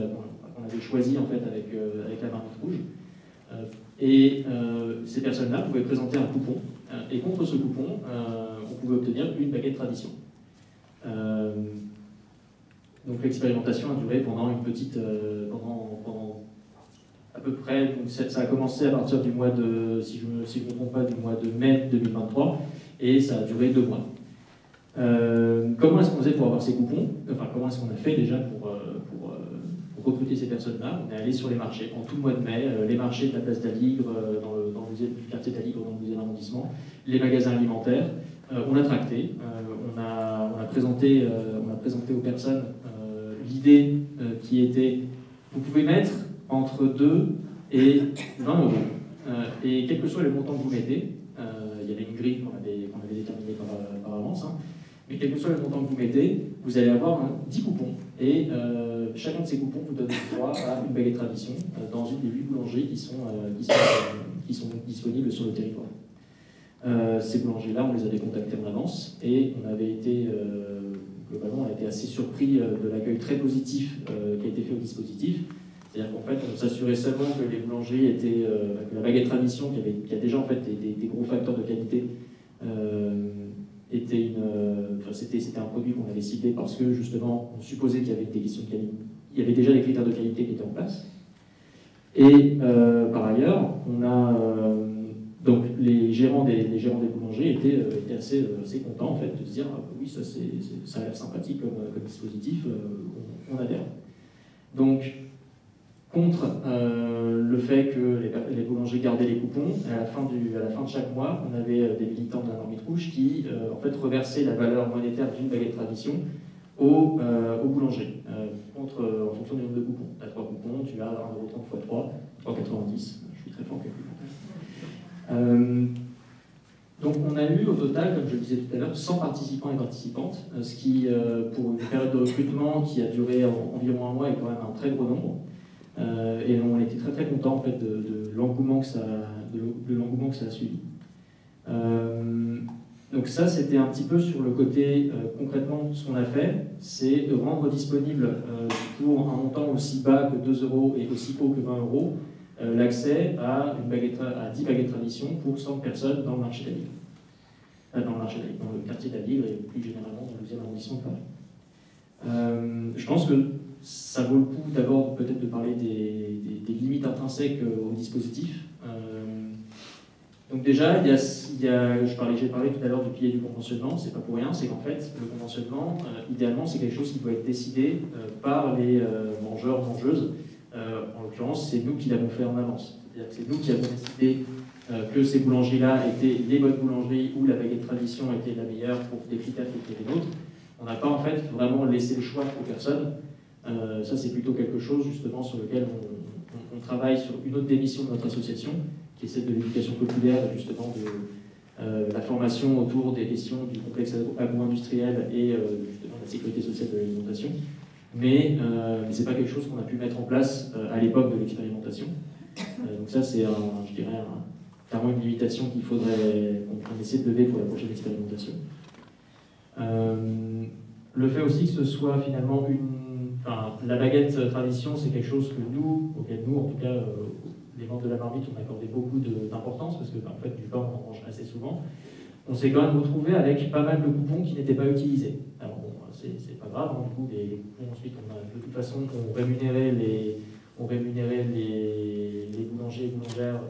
qu'on avait choisies en fait avec la Marmite Rouge. Ces personnes-là pouvaient présenter un coupon et contre ce coupon, on pouvait obtenir une baguette tradition. Donc l'expérimentation a duré pendant une petite, pendant à peu près, donc ça a commencé à partir du mois de, si je ne me trompe pas, du mois de mai 2023 et ça a duré 2 mois. Comment est-ce qu'on faisait pour avoir ces coupons? Enfin, comment est-ce qu'on a fait déjà pour recruter ces personnes-là? On est allé sur les marchés en tout le mois de mai, les marchés de la place d'Aligre, du quartier d'Aligre dans le 12e arrondissement, les magasins alimentaires. On a tracté, on a présenté aux personnes l'idée qui était vous pouvez mettre entre 2 et 20 euros. Et quel que soit le montant que vous mettez, il y avait une grille qu'on avait déterminée par avance, hein, mais quel que soit le montant que vous mettez, vous allez avoir 10 coupons. Et chacun de ces coupons vous donne droit à une baguette tradition dans une des 8 boulangeries qui sont disponibles sur le territoire. Ces boulangeries-là, on les avait contactés en avance et on avait été, globalement, on a été assez surpris de l'accueil très positif qui a été fait au dispositif. C'est-à-dire qu'en fait, on s'assurait seulement que les boulangeries étaient, que la baguette tradition, qui a déjà en fait des gros facteurs de qualité, c'était un produit qu'on avait ciblé parce que justement, on supposait qu'il y avait des questions de qualité, il y avait déjà des critères de qualité qui étaient en place. Et par ailleurs, on a donc les gérants des boulangeries étaient assez contents en fait de se dire oui, ça a l'air sympathique comme dispositif, on adhère. Donc contre le fait que les boulangers gardaient les coupons, à la fin de chaque mois, on avait des militants de la Marmite Rouge qui en fait reversaient la valeur monétaire d'une baguette tradition aux boulangers, en fonction du nombre de coupons. Tu as 3 coupons, tu as 1,30 € x 3, 3,90 €. Je suis très fort en calcul. Donc on a eu au total, comme je le disais tout à l'heure, 100 participants et participantes, ce qui, pour une période de recrutement qui a duré environ 1 mois, est quand même un très gros nombre. Et on était très très contents en fait, de l'engouement que ça a suivi. Donc ça, c'était un petit peu sur le côté, concrètement, ce qu'on a fait, c'est de rendre disponible pour un montant aussi bas que 2 € et aussi haut que 20 € l'accès à 10 baguettes tradition pour 100 personnes dans le marché d'Aligre. Dans le quartier d'Aligre et plus généralement dans le 12e arrondissement de Paris. Je pense que ça vaut le coup d'abord peut-être de parler des limites intrinsèques au dispositif. Donc déjà, j'ai parlé tout à l'heure du pilier du conventionnement, c'est pas pour rien, c'est qu'en fait, le conventionnement, idéalement, c'est quelque chose qui doit être décidé par les mangeurs, mangeuses. En l'occurrence, c'est nous qui l'avons fait en avance. C'est-à-dire que c'est nous qui avons décidé que ces boulangeries-là étaient les bonnes boulangeries où la baguette tradition était la meilleure pour des critères qui étaient les nôtres. On n'a pas en fait vraiment laissé le choix aux personnes. Ça, c'est plutôt quelque chose justement sur lequel on travaille sur une autre des missions de notre association, qui est celle de l'éducation populaire, justement de la formation autour des questions du complexe agro-industriel et justement de la sécurité sociale de l'alimentation. Mais ce n'est pas quelque chose qu'on a pu mettre en place à l'époque de l'expérimentation. Donc ça, c'est, je dirais, clairement une limitation qu'il faudrait qu'on essaie de lever pour la prochaine expérimentation. Le fait aussi que ce soit finalement la baguette tradition, c'est quelque chose auquel nous, en tout cas, les membres de la marmite, on accordait beaucoup d'importance, parce que en fait, du pain, on en mange assez souvent. On s'est quand même retrouvé avec pas mal de coupons qui n'étaient pas utilisés. Alors bon, c'est pas grave, du coup, les coupons, ensuite, de toute façon, on rémunérait les boulangers et boulangères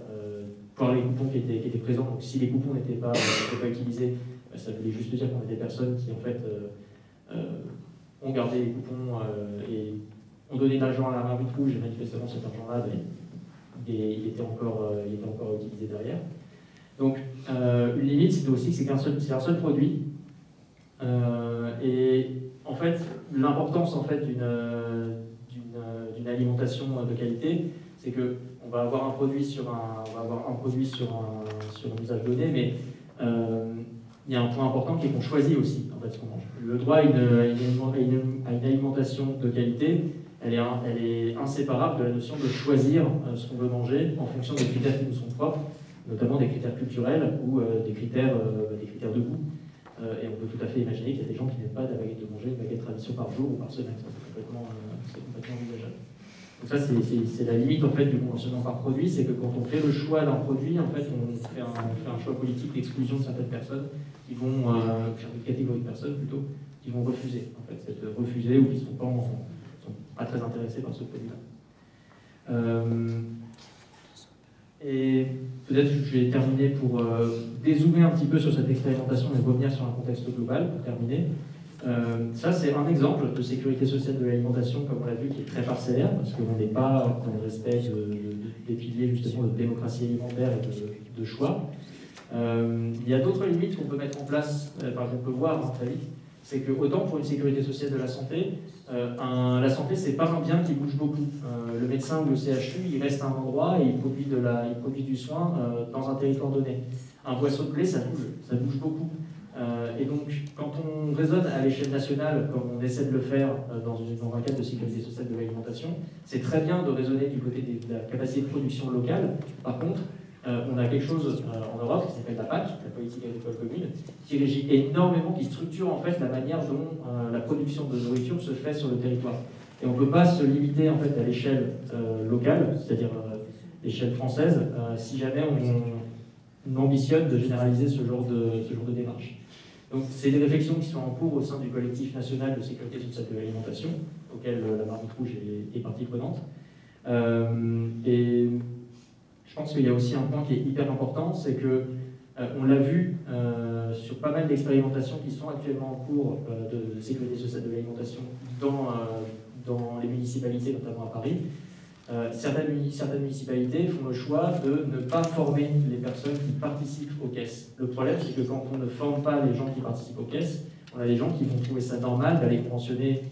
pour les coupons qui étaient présents. Donc si les coupons n'étaient pas utilisés, ça voulait juste dire qu'on a des personnes qui, en fait, ont gardé les coupons et ont donné de l'argent à la marmite rouge, et manifestement, cet argent-là, il était encore utilisé derrière. Donc, une limite, c'était aussi que c'est un seul produit. Et en fait, l'importance en fait, d'une alimentation de qualité, c'est qu'on va avoir un produit sur un usage donné, mais il y a un point important qui est qu'on choisit aussi en fait, ce qu'on mange. Le droit à une alimentation de qualité, elle est inséparable de la notion de choisir ce qu'on veut manger en fonction des critères qui nous sont propres, notamment des critères culturels ou des critères de goût. Et on peut tout à fait imaginer qu'il y a des gens qui n'aiment pas de manger une baguette tradition par jour ou par semaine. Ça, c'est complètement envisageable. Donc ça, c'est la limite en fait, du conventionnement par produit, c'est que quand on fait le choix d'un produit, en fait, on fait un choix politique d'exclusion de certaines personnes qui vont, une catégorie de personnes plutôt, qui vont refuser, en fait, refuser ou qui ne sont pas très intéressés par ce produit-là. Et peut-être que je vais terminer pour dézoomer un petit peu sur cette expérimentation et revenir sur un contexte global pour terminer. Ça, c'est un exemple de sécurité sociale de l'alimentation, comme on l'a vu, qui est très parcellaire, parce qu'on n'est pas dans le respect des piliers justement de démocratie alimentaire et de choix. Il y a d'autres limites qu'on peut mettre en place, qu'on peut voir très vite. C'est que autant pour une sécurité sociale de la santé, la santé, c'est pas un bien qui bouge beaucoup. Le médecin ou le CHU, il reste à un endroit et il produit du soin dans un territoire donné. Un boisseau de blé, ça bouge beaucoup. Et donc, quand on raisonne à l'échelle nationale, comme on essaie de le faire dans un cadre de sécurité sociale de l'alimentation, c'est très bien de raisonner du côté de la capacité de production locale. Par contre, on a quelque chose en Europe qui s'appelle la PAC, la politique agricole commune, qui régit énormément, qui structure en fait la manière dont la production de nourriture se fait sur le territoire. Et on ne peut pas se limiter en fait à l'échelle locale, c'est-à-dire l'échelle française, si jamais on ambitionne de généraliser ce genre de démarche. Donc c'est des réflexions qui sont en cours au sein du collectif national de sécurité sociale de l'alimentation, auquel la Marmite Rouge est partie prenante. Et je pense qu'il y a aussi un point qui est hyper important, c'est que on l'a vu sur pas mal d'expérimentations qui sont actuellement en cours de sécurité sociale de l'alimentation dans les municipalités, notamment à Paris. Certaines municipalités font le choix de ne pas former les personnes qui participent aux caisses. Le problème, c'est que quand on ne forme pas les gens qui participent aux caisses, on a des gens qui vont trouver ça normal d'aller conventionner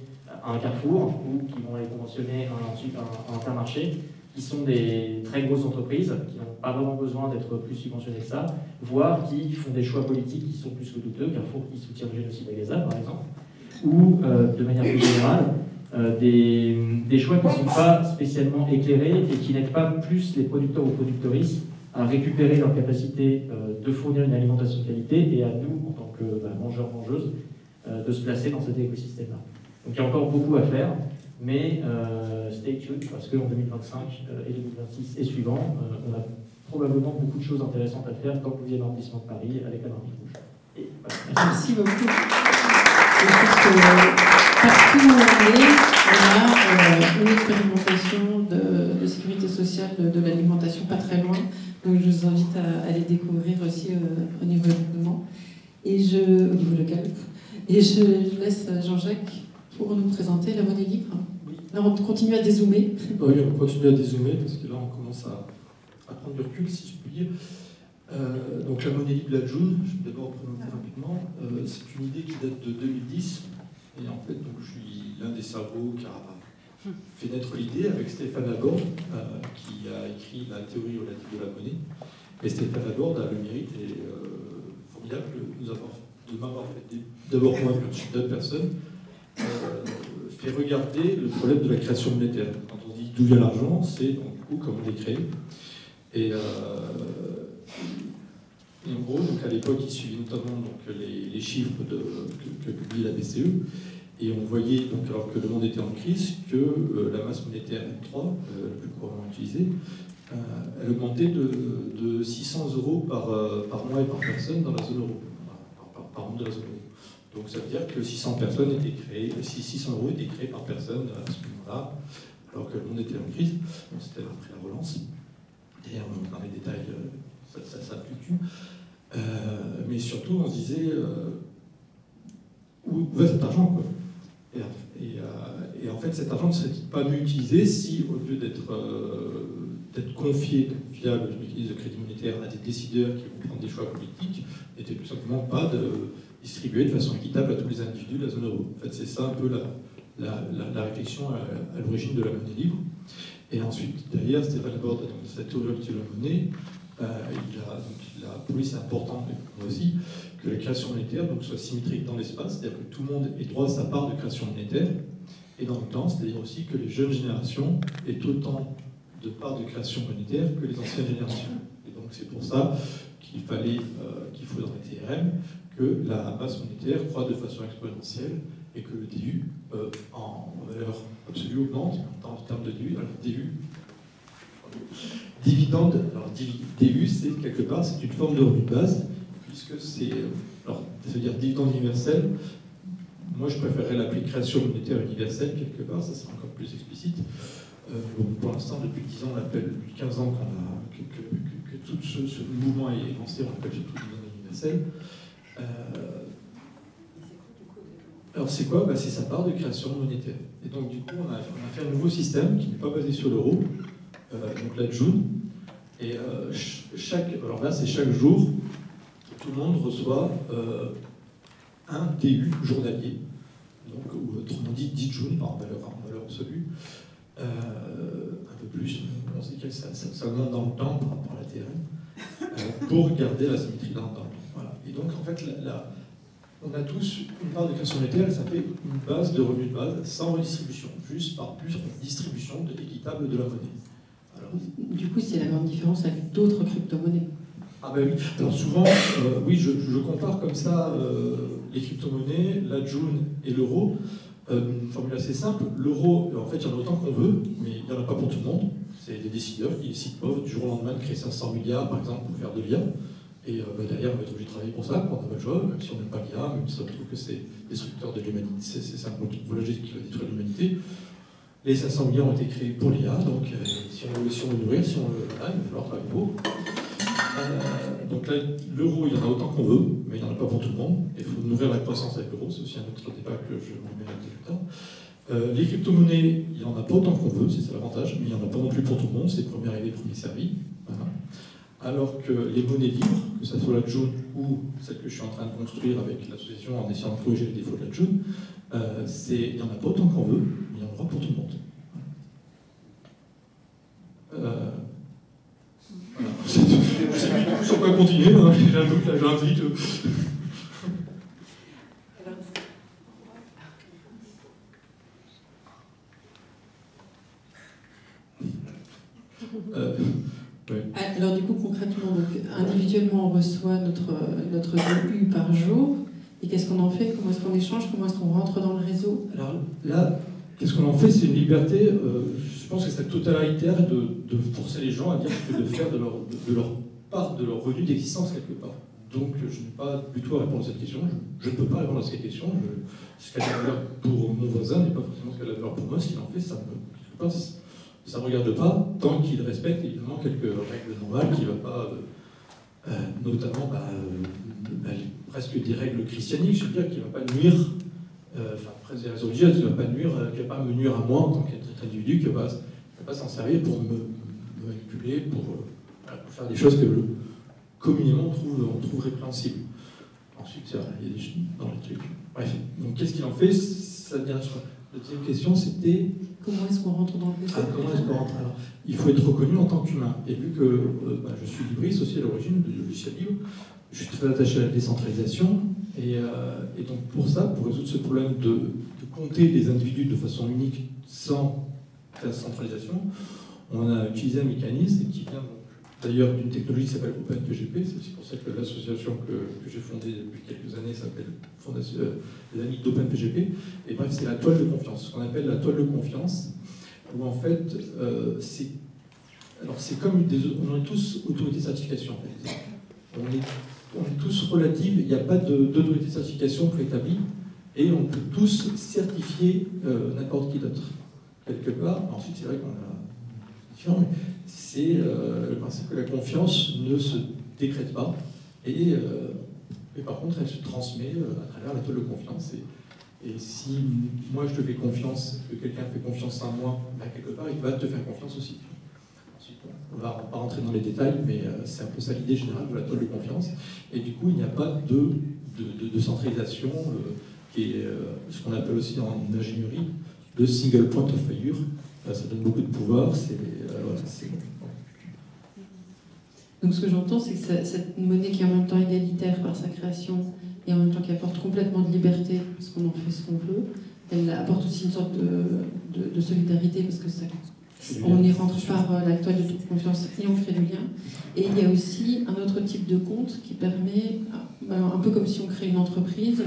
à un Carrefour ou qui vont aller conventionner ensuite à un Intermarché, qui sont des très grosses entreprises qui n'ont pas vraiment besoin d'être plus subventionnées que ça, voire qui font des choix politiques qui sont plus que douteux. Carrefour qui soutient le génocide à Gaza, par exemple, ou de manière plus générale, des choix qui ne sont pas spécialement éclairés et qui n'aident pas plus les producteurs ou productrices à récupérer leur capacité de fournir une alimentation de qualité et à nous, en tant que mangeurs-mangeuses, de se placer dans cet écosystème-là. Donc il y a encore beaucoup à faire, mais stay tuned, parce qu'en 2025 et 2026 et suivant, on a probablement beaucoup de choses intéressantes à faire dans le 12e arrondissement de Paris avec la Marmite Rouge. Et voilà. Merci beaucoup. Je pense que partout où on a une expérimentation de sécurité sociale de l'alimentation pas très loin. Donc je vous invite à aller découvrir aussi au niveau localement. Au niveau local. Et je laisse Jean-Jacques pour nous présenter la monnaie libre. Oui. Là, on continue à dézoomer. Oui, on continue à dézoomer parce que là, on commence à prendre du recul, si je puis dire. Donc la monnaie libre, la June, je vais d'abord présenter rapidement. C'est une idée qui date de 2010. Et en fait, donc, je suis l'un des cerveaux qui a fait naître l'idée avec Stéphane Laborde, qui a écrit la théorie relative de la monnaie. Et Stéphane Laborde a le mérite et formidable de m'avoir fait d'abord moi, je suis d'autres personnes, fait regarder le problème de la création monétaire. Quand on dit d'où vient l'argent, c'est donc, du coup comment on les crée. Et en gros, donc à l'époque, il suivait notamment donc, les chiffres que publiait la BCE. Et on voyait, donc, alors que le monde était en crise, que la masse monétaire M3, la plus couramment utilisée, elle augmentait de 600 € par mois et par personne dans la zone euro, par an de la zone euro. Donc ça veut dire que 600 personnes étaient créées, 600 € étaient créés par personne à ce moment-là, alors que le monde était en crise. C'était après la relance. D'ailleurs, dans les détails, ça fluctue. Mais surtout, on se disait où va cet argent, quoi. Et en fait, cet argent ne serait pas mieux utilisé si, au lieu d'être confié via le mécanisme de crédit monétaire à des décideurs qui vont prendre des choix politiques, n'était tout simplement pas distribué de façon équitable à tous les individus de la zone euro. En fait, c'est ça un peu la réflexion à l'origine de la monnaie libre. Et ensuite, derrière, Stéphane Laborde, dans cette théorie de la monnaie, il a prouvé, c'est important, mais moi aussi, que la création monétaire soit symétrique dans l'espace, c'est-à-dire que tout le monde ait droit à sa part de création monétaire, et dans le temps, c'est-à-dire aussi que les jeunes générations aient autant de parts de création monétaire que les anciennes générations. Et donc c'est pour ça qu'il faut dans les TRM que la masse monétaire croît de façon exponentielle et que le DU en valeur absolue augmente en termes de DU. Alors DU, dividende, alors DU c'est quelque part c'est une forme de revenu de base puisque c'est, alors ça veut dire dividende universel. Moi je préférerais l'appeler création monétaire universelle quelque part, ça sera encore plus explicite. Bon, pour l'instant, depuis 10 ans, on l'appelle, depuis 15 ans que tout ce mouvement est lancé, on l'appelle surtout dividende universel. Alors c'est quoi? C'est sa part de création monétaire. Et donc du coup, on a fait un nouveau système qui n'est pas basé sur l'euro, donc la June. Et alors là, c'est chaque jour, tout le monde reçoit un DU journalier, donc, ou autrement dit 10 June en valeur absolue. Un peu plus, on sait que ça augmente dans le temps par rapport à la TRM, pour garder la symétrie dans le temps. Voilà. Et donc, en fait, on a tous une part de création monétaire, ça fait une base de revenu de base sans redistribution, juste par plus distribution équitable de la monnaie. Alors, du coup, c'est la grande différence avec d'autres crypto-monnaies. Ah ben oui, alors souvent, oui, je compare comme ça les crypto-monnaies, la June et l'euro. Une formule assez simple, l'euro, en fait, il y en a autant qu'on veut, mais il n'y en a pas pour tout le monde. C'est des décideurs qui décident du jour au lendemain de créer 500 milliards, par exemple, pour faire de l'IA. Et derrière, on va être obligé de travailler pour ça, on n'a pas le choix, même si on n'aime pas l'IA, même si on trouve que c'est destructeur de l'humanité, c'est un projet qui va détruire l'humanité. Les 500 milliards ont été créés pour l'IA, donc si on veut nourrir, il va falloir travailler pour. Donc là, l'euro, il y en a autant qu'on veut, mais il n'y en a pas pour tout le monde. Il faut nourrir la croissance avec l'euro, c'est aussi un autre débat que je vous mets plus tard. Les crypto-monnaies, il n'y en a pas autant qu'on veut, c'est ça l'avantage, mais il n'y en a pas non plus pour tout le monde, c'est premier arrivé, premier servi. Voilà. Alors que les monnaies libres, que ce soit la June ou celle que je suis en train de construire avec l'association en essayant de corriger les défauts de la June, il n'y en a pas autant qu'on veut, mais il y en aura pour tout le monde. Voilà. Je sais plus du coup sur quoi continuer, j'ai un doute là, j'ai un vide. Ouais. Alors du coup, concrètement, donc, individuellement, on reçoit notre DU par jour. Et qu'est-ce qu'on en fait? Comment est-ce qu'on échange? Comment est-ce qu'on rentre dans le réseau? Alors là, qu'est-ce qu'on en fait? C'est une liberté, je pense que c'est totalitaire de forcer les gens à dire que de faire de leur part de leur revenu d'existence quelque part. Donc je n'ai pas du tout à répondre à cette question. Je ne peux pas répondre à cette question. Ce qu'elle a valeur pour mon voisin n'est pas forcément ce qu'elle a valeur pour moi. Ce qu'il en fait, ça ne me regarde pas, tant qu'il respecte évidemment quelques règles normales, qui ne va pas, notamment presque des règles christianiques, je veux dire, qui ne va pas nuire, presque des règles religieuses, qui ne va pas me nuire à moi en tant qu'individu, qui ne va pas s'en servir pour me manipuler, pour faire des choses que communément on trouve répréhensibles. Ensuite, il y a des choses dans le truc. Bref, donc qu'est-ce qu'il en fait? La deuxième question, c'était... Comment est-ce qu'on rentre dans le réseau? Comment est-ce qu'on rentre? Alors, il faut être reconnu en tant qu'humain. Et vu que je suis libriste aussi à l'origine du logiciel libre, je suis très attaché à la décentralisation. Et donc pour ça, pour résoudre ce problème de compter les individus de façon unique sans la centralisation, on a utilisé un mécanisme qui vient d'ailleurs d'une technologie qui s'appelle OpenPGP. C'est aussi pour ça que l'association que j'ai fondée depuis quelques années s'appelle les Amis d'OpenPGP. Et bref, c'est la toile de confiance, ce qu'on appelle la toile de confiance, où en fait, c'est comme on est tous autorités de certification. En fait. On est tous relatifs, il n'y a pas d'autorité de certification préétablie, et on peut tous certifier n'importe qui d'autre, quelque part. Ensuite, c'est vrai qu'on a différent, mais c'est le principe que la confiance ne se décrète pas, et par contre, elle se transmet à travers la toile de confiance. Et si moi je te fais confiance, que quelqu'un fait confiance en moi, quelque part, il va te faire confiance aussi. Ensuite, on ne va pas rentrer dans les détails, mais c'est un peu ça l'idée générale de la toile de confiance. Et du coup, il n'y a pas de centralisation, qui est ce qu'on appelle aussi en ingénierie le single point of failure. Ça donne beaucoup de pouvoir. Voilà, donc ce que j'entends, c'est que cette monnaie qui est en même temps égalitaire par sa création et en même temps qui apporte complètement de liberté, parce qu'on en fait ce qu'on veut, elle apporte aussi une sorte de solidarité, parce que ça, on y rentre par la toile de confiance et on crée du lien. Et il y a aussi un autre type de compte qui permet, un peu comme si on crée une entreprise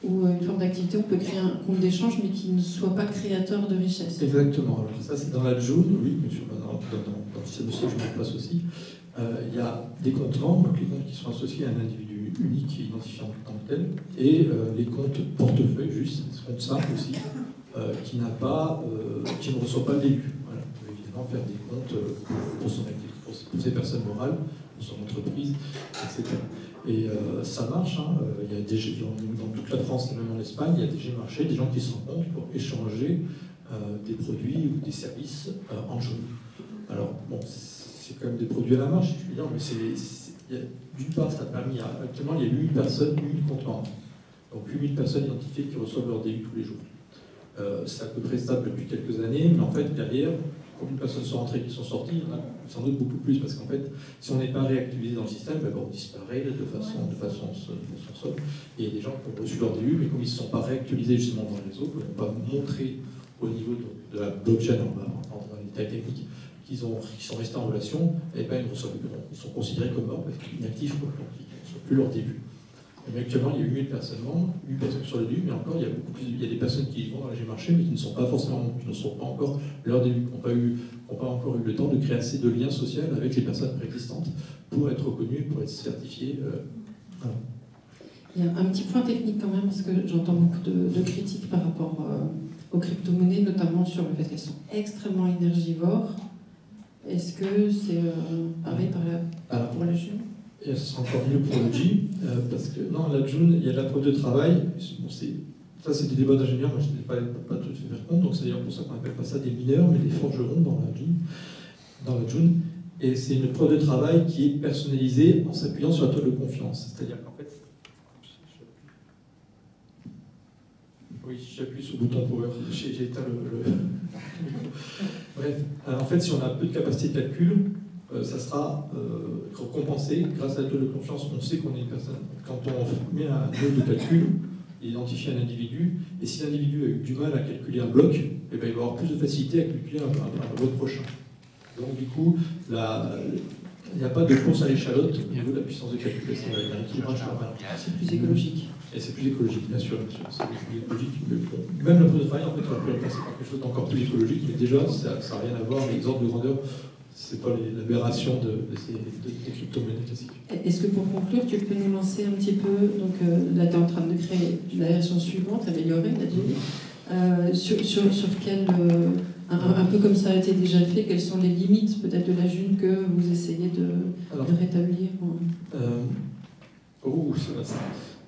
ou une forme d'activité, on peut créer un compte d'échange, mais qui ne soit pas créateur de richesse. Exactement. Alors ça, c'est dans la June, oui, mais dans le système aussi, je me place aussi. Il y a des comptes membres, donc les comptes qui sont associés à un individu unique et identifié en tant que tel, et les comptes portefeuille, juste, des comptes simples aussi, qui ne reçoit pas d'élu. Voilà. On peut évidemment faire des comptes pour son activité, pour ses personnes morales, pour son entreprise, etc. Et ça marche, hein. Il y a dans toute la France et même en Espagne, il y a des G-marchés, des gens qui se rencontrent pour échanger des produits ou des services en jaune. Alors, bon, c'est quand même des produits à la marge, si je puis dire, mais d'une part, ça a permis, actuellement, il y a 8000 personnes, 8000 comptes membres. Donc 8000 personnes identifiées qui reçoivent leur DU tous les jours. C'est à peu près stable depuis quelques années, mais en fait, derrière, combien de personnes sont rentrées, qui sont sorties, il y en a sans doute beaucoup plus, parce qu'en fait, si on n'est pas réactualisé dans le système, on disparaît de façon sobre. Et il y a des gens qui ont reçu leur DU, mais comme ils ne se sont pas réactualisés justement dans le réseau, qui n'ont pas montré au niveau de la blockchain, on va rentrer dans les détails techniques, qui sont restés en relation, et ben ils sont considérés comme morts, parce qu'ils sont inactifs, donc ils ne reçoivent plus leur début. Mais actuellement, il y a 8000 personnes membres, 8 personnes sur le début, mais encore, il y a des personnes qui vont dans les G-marchés, mais qui ne sont pas encore leur début, qui n'ont pas encore eu le temps de créer assez de liens sociaux avec les personnes préexistantes pour être reconnues, pour être certifiées. Voilà. Il y a un petit point technique quand même, parce que j'entends beaucoup de critiques par rapport aux crypto-monnaies, notamment sur le fait qu'elles sont extrêmement énergivores. Est-ce que c'est pareil pour la June? Et ce sera encore mieux pour le G, parce que non, la June, il y a de la preuve de travail. Bon, ça, c'est des débats d'ingénieurs, moi je n'ai pas tout fait faire compte, donc c'est d'ailleurs pour ça qu'on n'appelle pas ça des mineurs, mais des forgerons dans la June. Et c'est une preuve de travail qui est personnalisée en s'appuyant sur la toile de confiance. C'est-à-dire qu'en fait, oui, j'appuie sur le bouton Power, j'ai éteint le micro. Bref, en fait, si on a peu de capacité de calcul, ça sera compensé grâce à la toile de confiance. On sait qu'on est une personne. Quand on met un nœud de calcul, il identifie un individu, et si l'individu a eu du mal à calculer un bloc, eh bien, il va avoir plus de facilité à calculer un bloc prochain. Donc du coup, il n'y a pas de course à l'échalote au niveau de la puissance de calcul. C'est un équilibrage normal. C'est plus écologique. Et c'est plus écologique, bien sûr. C'est plus écologique. Même la preuve de travail, en fait, on peut passer par quelque chose d'encore plus écologique, mais déjà, ça n'a rien à voir avec les ordres de grandeur. C'est pas l'aberration des crypto-monnaies classiques. Est-ce que pour conclure, tu peux nous lancer un petit peu, donc là tu es en train de créer la version suivante, améliorée, sur quelle, un peu comme ça a été déjà fait, quelles sont les limites peut-être de la June que vous essayez de rétablir? Ça.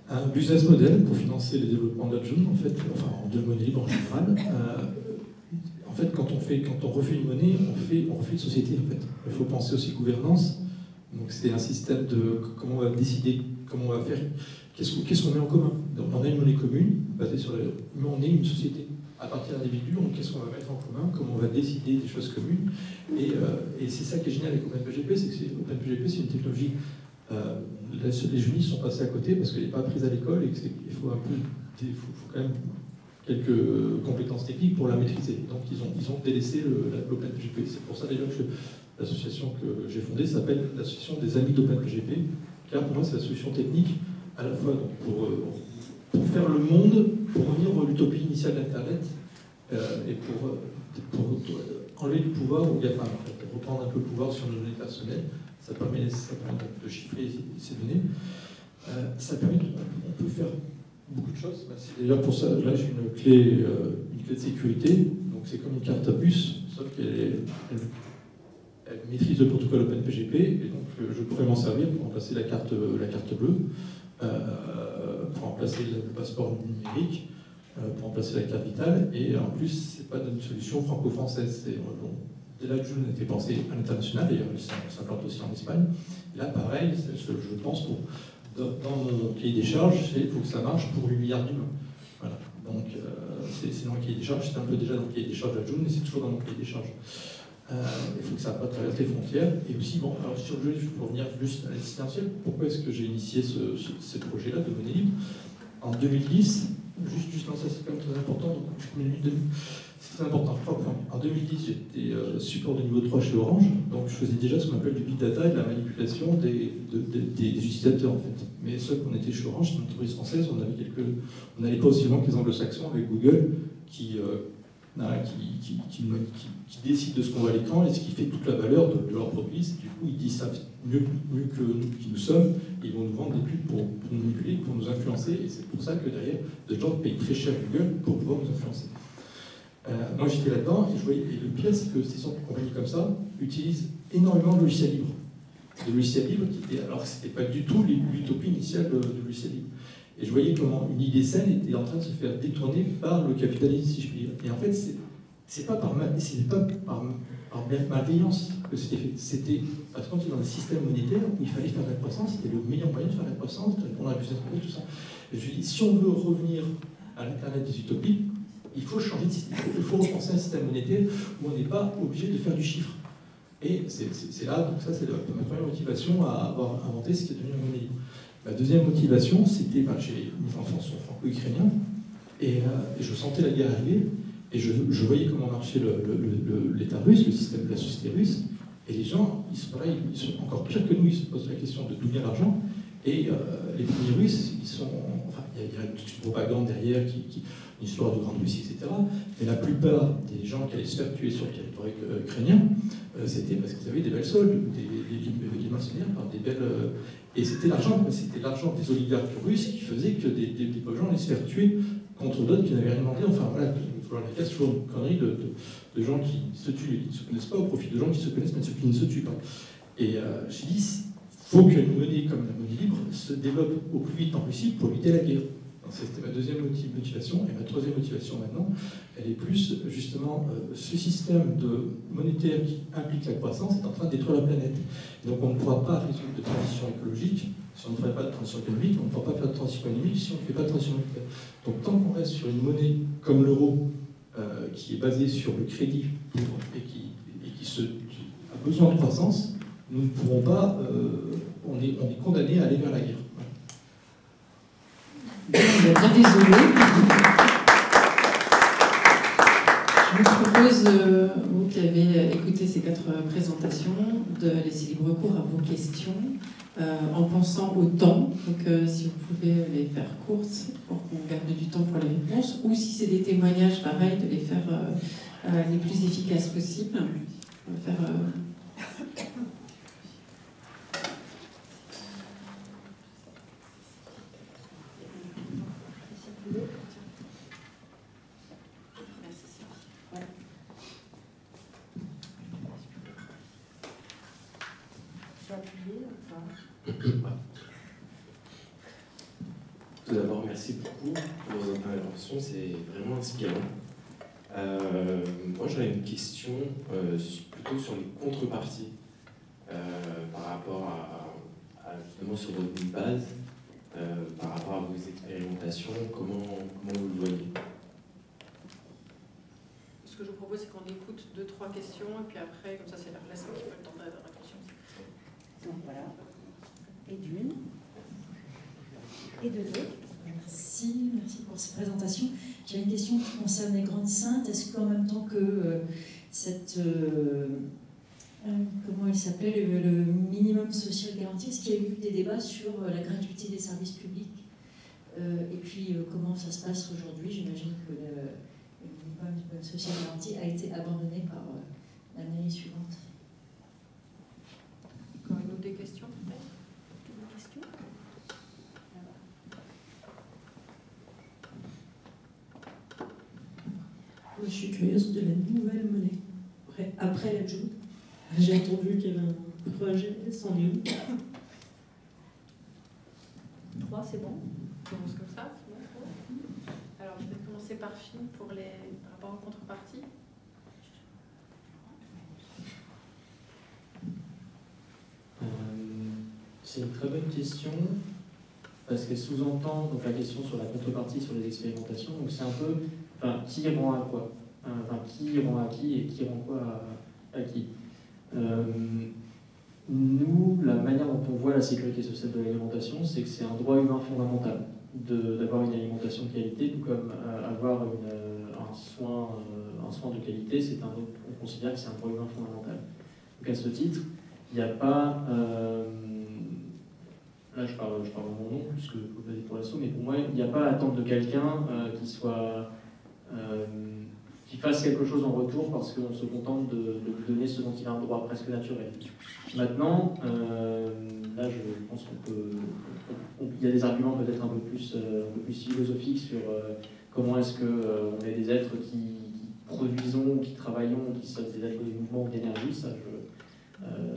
Un business model pour financer le développement de la June, en fait, enfin de monnaie libre en général. En fait, quand on refait une monnaie, on refait une société. En fait, il faut penser aussi gouvernance. Donc, c'est un système de comment on va décider, comment on va faire, qu'est-ce qu'on met en commun. Donc, on a une monnaie commune basée sur mais on est une société. À partir d'individus, qu'est-ce qu'on va mettre en commun, comment on va décider des choses communes. Et c'est ça qui est génial avec OpenPGP, c'est que OpenPGP, c'est une technologie. Les Junis sont passés à côté parce qu'elle n'est pas apprise à l'école et qu'il faut quand même quelques compétences techniques pour la maîtriser. Donc ils ont délaissé l'OpenPGP. C'est pour ça d'ailleurs que l'association que j'ai fondée s'appelle l'association des Amis d'OpenPGP, car pour moi c'est la solution technique à la fois donc, pour faire le monde, pour revenir à l'utopie initiale d'Internet et pour enlever du pouvoir aux GAFAM, en fait, reprendre un peu le pouvoir sur nos données personnelles. Ça permet de chiffrer ces données. Ça permet on peut faire beaucoup de choses. D'ailleurs, pour ça, là, j'ai une clé de sécurité. Donc, c'est comme une carte à puce, sauf qu'elle maîtrise le protocole OpenPGP. Et donc, je pourrais m'en servir pour remplacer la carte bleue, pour remplacer le passeport numérique, pour remplacer la carte vitale. Et en plus, c'est pas une solution franco-française. Dès là que Joule a été pensé à l'international, d'ailleurs, il s'implante aussi en Espagne. Et là, pareil, je pense dans mon cahier des charges, il faut que ça marche pour 8 milliards d'humains. Voilà. Donc, c'est dans le cahier des charges, c'est un peu déjà dans le cahier des charges de Joule, mais c'est toujours dans mon cahier des charges. Il faut que ça pas traverse les frontières. Et aussi, bon, alors sur le jeu, pour revenir juste à l'existentiel, pourquoi est-ce que j'ai initié ce projet-là de monnaie libre en 2010, juste non, ça c'est quand même très important, donc je mets une minute c'est très important, 3 points. En 2010, j'étais support de niveau 3 chez Orange, donc je faisais déjà ce qu'on appelle du big data et de la manipulation des utilisateurs en fait. Mais seul qu'on était chez Orange, c'est une entreprise française, on n'allait pas aussi loin que les anglo-saxons avec Google qui décide de ce qu'on voit à l'écran et ce qui fait toute la valeur de leurs produits. Du coup, ils savent mieux que nous qui nous sommes, et ils vont nous vendre des pubs pour nous manipuler, pour nous influencer, et c'est pour ça que derrière, des gens payent très cher Google pour pouvoir nous influencer. Moi j'étais là-dedans, et le pire c'est que ces sortes de compagnies comme ça utilisent énormément de logiciels libres. De logiciels libres alors que c'était pas du tout l'utopie initiale de logiciels libres. Et je voyais comment une idée saine était en train de se faire détourner par le capitalisme, si je puis dire. Et en fait, c'est pas par malveillance que c'était fait. C'était parce qu'on était dans un système monétaire où il fallait faire de la croissance, c'était le meilleur moyen de faire de la croissance, de répondre à la business model, tout ça. Et je me dis, si on veut revenir à l'Internet des utopies, il faut changer de système. Il faut repenser un système monétaire où on n'est pas obligé de faire du chiffre. Et c'est là, donc ça c'est ma première motivation à avoir inventé ce qui est devenu la monnaie libre. La deuxième motivation, c'était mes enfants sont franco-ukrainiens, et je sentais la guerre arriver, et je voyais comment marchait l'État russe, le système de la société russe, et les gens, ils sont encore pires que nous, ils se posent la question de d'où vient l'argent, et les premiers Russes, il y a toute une propagande derrière, une histoire de Grande Russie, etc. Mais la plupart des gens qui allaient se faire tuer sur le territoire ukrainien, c'était parce qu'ils avaient des belles soldes, des mercenaires, des belles... Et c'était l'argent des oligarques russes qui faisait que des gens allaient se faire tuer contre d'autres qui n'avaient rien demandé. Enfin voilà, c'est toujours une connerie de gens qui se tuent et qui ne se connaissent pas au profit de gens qui se connaissent mais qui ne se tuent pas. Et j'ai dit, il faut qu'une monnaie comme la monnaie libre se développe au plus vite possible pour éviter la guerre. C'était ma deuxième motivation. Et ma troisième motivation maintenant, elle est plus justement ce système monétaire qui implique la croissance est en train de détruire la planète. Donc on ne pourra pas résoudre de transition écologique si on ne ferait pas de transition économique, on ne pourra pas faire de transition économique si on ne fait pas de transition monétaire. Donc tant qu'on reste sur une monnaie comme l'euro, qui est basée sur le crédit et qui a besoin de croissance, nous ne pourrons pas, on est condamné à aller vers la guerre. Bien désolé. Je vous propose, vous qui avez écouté ces 4 présentations, de laisser libre cours à vos questions en pensant au temps. Donc si vous pouvez les faire courtes pour qu'on garde du temps pour les réponses, ou si c'est des témoignages, pareil, de les faire les plus efficaces possibles. On va faire... Tout d'abord, merci beaucoup pour vos interventions, c'est vraiment inspirant. Moi, j'aurais une question plutôt sur les contreparties par rapport à justement sur votre base, par rapport à vos expérimentations, comment vous le voyez? Ce que je vous propose, c'est qu'on écoute 2-3 questions, et puis après, comme ça, ça leur laisse un petit peu le temps de réflexion. Donc voilà. Et d'une. Et de deux. Merci pour cette présentation. J'ai une question qui concerne les grandes saintes. Est-ce qu'en même temps que cette comment il s'appelait, le minimum social garanti. Est-ce qu'il y a eu des débats sur la gratuité des services publics et puis comment ça se passe aujourd'hui? J'imagine que le minimum social garanti a été abandonné par la mairie suivante. Encore une autre des questions? Je suis curieuse de la nouvelle monnaie. Après la June, j'ai entendu qu'il y avait un projet, c'en est où? 3, c'est bon. On commence comme ça, c'est bon. Alors, je vais commencer par Philippe pour par rapport aux contreparties. C'est une très bonne question, parce qu'elle sous-entend donc la question sur la contrepartie, sur les expérimentations. Donc c'est un peu, enfin, qui rend à quoi, enfin, qui rend à qui et qui rend quoi à qui. Nous, la manière dont on voit la sécurité sociale de l'alimentation, c'est que c'est un droit humain fondamental d'avoir une alimentation de qualité, tout comme avoir un soin de qualité, on considère que c'est un droit humain fondamental. Donc à ce titre, il n'y a pas... là, je parle en mon nom, puisque vous le dites pour l'assaut, mais pour moi, il n'y a pas à attendre de quelqu'un qui fasse quelque chose en retour parce qu'on se contente de lui donner ce dont il a un droit presque naturel. Maintenant, là, je pense qu'il y a des arguments peut-être un peu plus philosophiques sur comment est-ce qu'on est des êtres qui produisons, qui travaillons, qui sommes des êtres du mouvement d'énergie. Ça,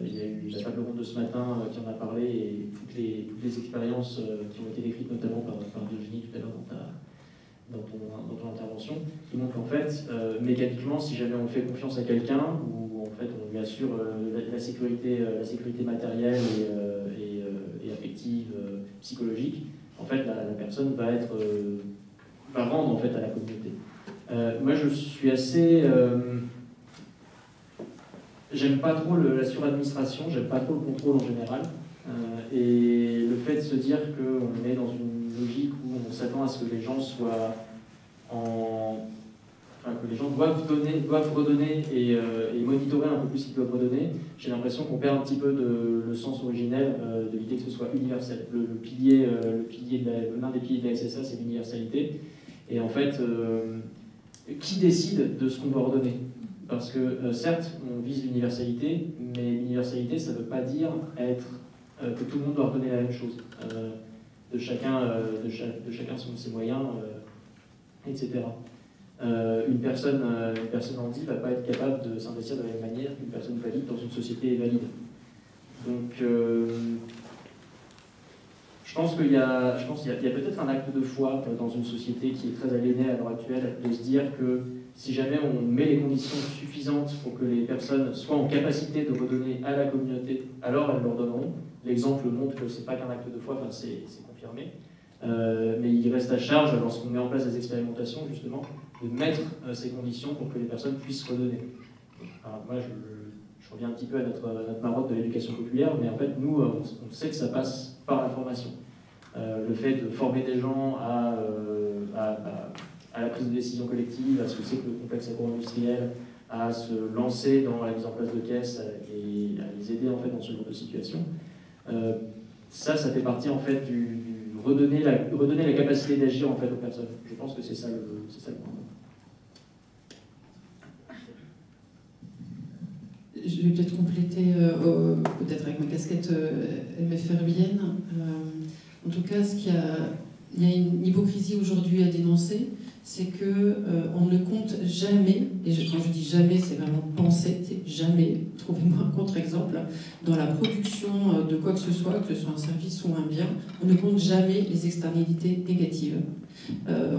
il y a eu la table ronde de ce matin qui en a parlé, et toutes les expériences qui ont été décrites notamment par Virginie tout à l'heure dans ton intervention, qui montrent qu'en fait, mécaniquement, si jamais on fait confiance à quelqu'un, ou en fait on lui assure la sécurité matérielle et affective, psychologique, en fait la personne va rendre en fait à la communauté. Moi je suis assez... j'aime pas trop la suradministration, j'aime pas trop le contrôle en général, et le fait de se dire qu'on est dans une logique où on s'attend à ce que les gens soient que les gens doivent redonner et monitorer un peu plus ce qu'ils doivent redonner, j'ai l'impression qu'on perd un petit peu le sens originel de l'idée que ce soit universel. L'un des piliers de la SSA, c'est l'universalité, et en fait, qui décide de ce qu'on doit redonner? Parce que certes, on vise l'universalité, mais l'universalité, ça ne veut pas dire que tout le monde doit redonner la même chose. De chacun selon ses moyens, etc. Une personne handicapée ne va pas être capable de s'investir de la même manière qu'une personne valide dans une société valide. Donc, je pense qu'il y a peut-être un acte de foi dans une société qui est très aliénée à l'heure actuelle, de se dire que si jamais on met les conditions suffisantes pour que les personnes soient en capacité de redonner à la communauté, alors elles leur donneront. L'exemple montre que ce n'est pas qu'un acte de foi, enfin, c'est confirmé. Mais il reste à charge, lorsqu'on met en place des expérimentations, justement, de mettre ces conditions pour que les personnes puissent redonner. Alors, moi, je reviens un petit peu à notre marotte de l'éducation populaire, mais en fait, nous, on sait que ça passe par la formation. Le fait de former des gens à la prise de décision collective, à ce que c'est que le complexe agro-industriel, à se lancer dans la mise en place de caisses et à les aider en fait dans ce genre de situation. Ça fait partie en fait du redonner la capacité d'agir en fait aux personnes. Je pense que c'est ça le point. Je vais peut-être compléter, peut-être avec ma casquette MFRBienne. En tout cas, il y a une hypocrisie aujourd'hui à dénoncer, c'est qu'on ne compte jamais, et quand je dis jamais, c'est vraiment penser, c'est jamais, trouvez-moi un contre-exemple, dans la production de quoi que ce soit un service ou un bien, on ne compte jamais les externalités négatives.